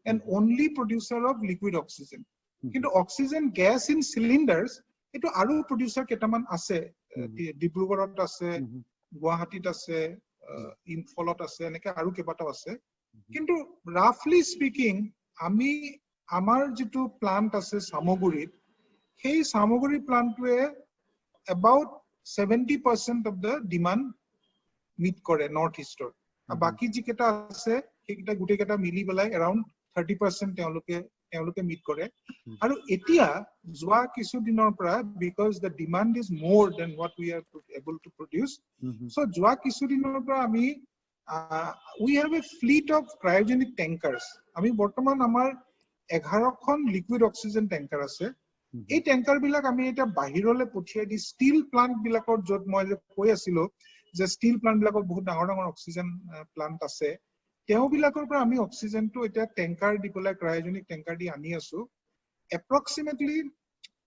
and only producer of liquid oxygen কিন্তু oxygen gas in cylinders eto aru producer ketaman ase Dibrugarhot ase Guwahatit ase Imphal ase eneke aru kebata ase কিন্তু roughly speaking ami amar jitu plant ase Samogurit সেই Samoguri plant we about 70% of the demand meet কৰে north ইষ্টৰ বাকি যিকেইটা আছে সেইকেইটা গোটেইকেইটা মিলি পেলাই around 30% তেওঁলোকে মিট কৰে আৰু এতিয়া যোৱা কিছু দিনৰ পৰা because the demand is more than what we are able to produce so যোৱা কিছু দিনৰ পৰা আমি we have a fleet of cryogenic tankers আমি বৰ্তমান আমাৰ 11খন লিকুইড অক্সিজেন ট্যাঙ্কাৰ আছে এই ট্যাঙ্কাৰ বিলাক আমি এটা বাহিৰলৈ পঠিয়াই দি ষ্টিল প্লান্ট বিলাকৰ যত মই কৈ আছিলো যে ষ্টিল প্লান্ট বিলাকৰ বহুত ডাঙৰ ডাঙৰ অক্সিজেন প্লান্ট আছে তেও বিলাকৰ পৰা আমি অক্সিজেনটো এটা ট্যাঙ্কাৰ দি পেলাই ক্ৰায়োজেনিক ট্যাঙ্কাৰ দি আনি আছো approximately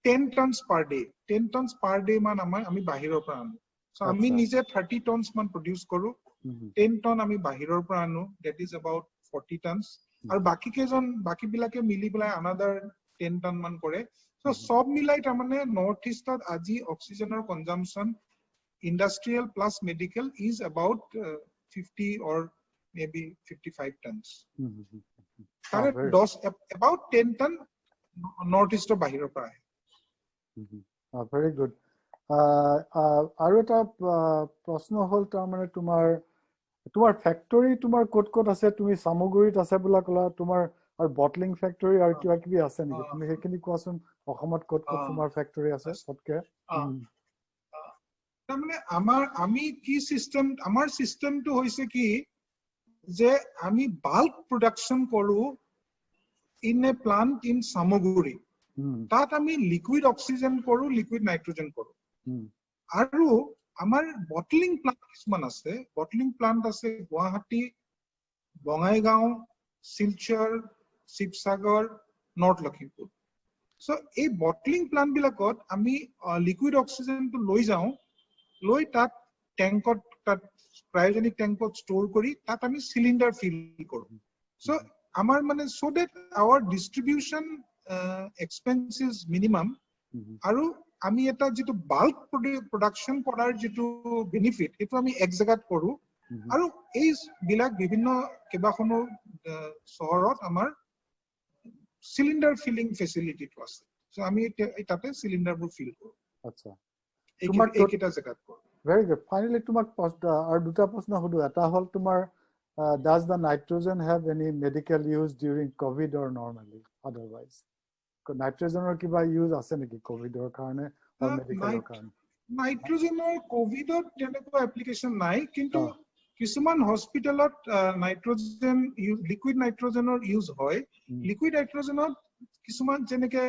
10 tons per day 10 tons per day মান আমি বাহিৰৰ পৰা আনো সো আমি নিজে 30 tons মান প্ৰডিউস কৰো 10 ton আমি বাহিৰৰ পৰা আনো that is about 40 tons আৰু বাকি বিলাকে মিলি পেলাই another 10 ton মান কৰে সো সব মিলাই তাৰ মানে নৰ্থ ইষ্টত আজি অক্সিজেনৰ consumption industrial plus medical is about 50 or maybe 55 tons about 10 ton north east of bahiro pray very good aru eta proshno hol tar mane tumar factory tumar kot ase tumi samogurit ase bula kola tumar ar bottling factory ar kiba kibi ase niki tumi hekini koasun okhomot kot tumar factory ase sotke tamane ami ki system amar system to hoise ki যে আমি bulk production করু in a plant in Samaguri তাত আমি liquid oxygen কৰু liquid nitrogen কৰু আৰু আমাৰ bottling plant কিছুমান আছে bottling plant আছে গুৱাহাটী বঙাইগাঁও শিলচৰ শিৱসাগৰ নৰ্থ লখিমপুৰ সো এই বটলিং প্লান্ট বিলাকত আমি লিকুইড অক্সিজেনটো লৈ যাও লৈ তাত ট্যাঙ্কত তাত cryogenic tankot store kori tat ami cylinder fill koru so amar mane so that our distribution expense is minimum aru ami eta jitu bulk production korar jitu benefit etu ami ek jagat koru aru ei bilak bibhinno kebakhonu sohorot amar cylinder filling facility to ase so ami etate cylinder bur fill koru acha tumar ekita jagat koru very good finally tumak ar duta proshno hodu eta hol tumar does the nitrogen have any medical use during covid or normally otherwise nitrogen or kiba use ase niki covid or karone or medical or karone nitrogen or covid or teneko application nai kintu কিছুমান হসপিটালত nitrogen liquid নাইট্ৰোজেনৰ use হয় liquid নাইট্ৰোজেনত কিছুমান যেনেকে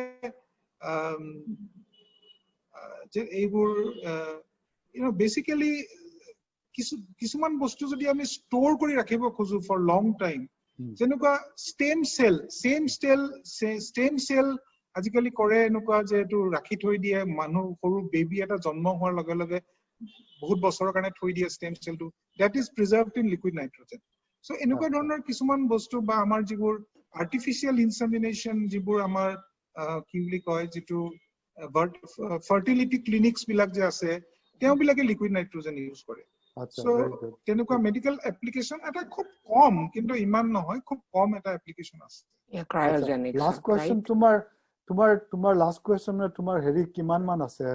যে এইবোৰ basically কিছুমান বস্তু যদি আমি স্টোৰ কৰি ৰাখিব খোজো ফৰ লং টাইম যেনেকুৱা স্টেম সেল আজিকালি কৰে এনেকুৱা যে এটো ৰাখি থৈ দিয়ে মানুহ সৰু বেবি এটা জন্ম হোৱাৰ লগে লগে বহুত বছৰৰ কাৰণে থৈ দিয়ে stem সেলটো that is preserved in liquid nitrogen so এনেকুৱা ধৰণৰ কিছুমান বস্তু বা আমাৰ যিবোৰ আৰ্টিফিশিয়াল ইনসেমিনেশন যিবোৰ আমাৰ কি বুলি কয় যেটো fertility clinics বিলাক যে আছে তেও বিলাকে লিকুইড নাইট্রোজেন ইউজ কৰে সো তেনেকুৱা মেডিকেল এপ্লিকেশন এটা খুব কম কিন্তু ইমান নহয় খুব কম এটা এপ্লিকেশন আছে cryogenics last question তোমাৰ last question তোমাৰ হেৰি কিমান মান আছে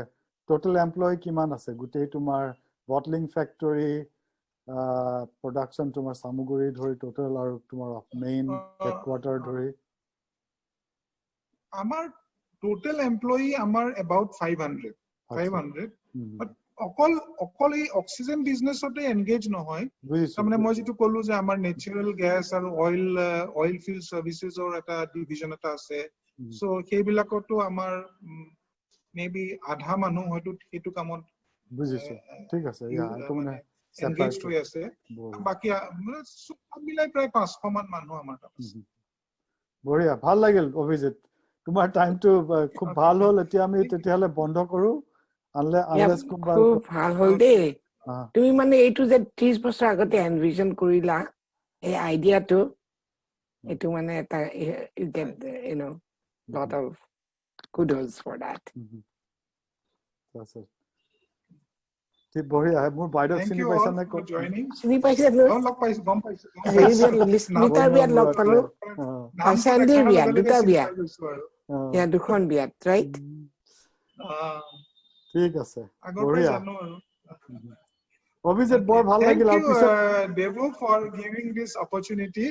total employee কিমান আছে গুটেই তোমাৰ bottling factory production তোমাৰ সামগ্ৰী ধৰি total আৰু তোমাৰ main headquarter ধৰি আমাৰ total employee আমাৰ about 500 but অকল এই অক্সিজেন বিজনেছতে এনগেজ নহয় মানে মই যেটো কলো যে আমাৰ নেচাৰেল গ্যাস আৰু অইল ফিল্ড সাৰ্ভিসেছৰ এটা ডিভিজন এটা আছে সো সেইবিলাকতো আমাৰ মেবি আধা মানুহ হয়তো এটো কামত বুজিছো ঠিক আছে এটো মানে এনগেজ হৈ আছে বাকি সব মিলাই প্ৰায় 500 মান মানুহ আমাৰ তাত আছে বঢ়িয়া ভাল লাগিল অভিজিত তোমাৰ টাইমটো খুব ভাল হ'ল এতিয়া আমি তেতিয়ালে বন্ধ কৰো unless খুব ভাল হল দে তুমি মানে এইটো যে 30 বছৰ আগতে এনভিজন কৰিলা এই আইডিয়াটো এটো মানে এটা you get you know lot of kudos for that that's it ঠিক বঢ়িয়া মোৰ বাইদেউ চিনি পাইছা নে চিনি পাইছে গম পাইছো দুটা বিয়াত লগ পালো চান্দিৰ বিয়া দুটা বিয়া দুখন বিয়াত ৰাইট ঠিক আছে আগৰ পৰা জানো আৰু অভিজিত বৰ ভাল লাগিল Thank আৰু you, পিছত Devu, for giving this opportunity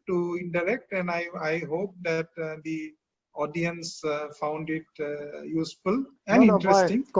to interact, and I hope that the audience found it useful and interesting.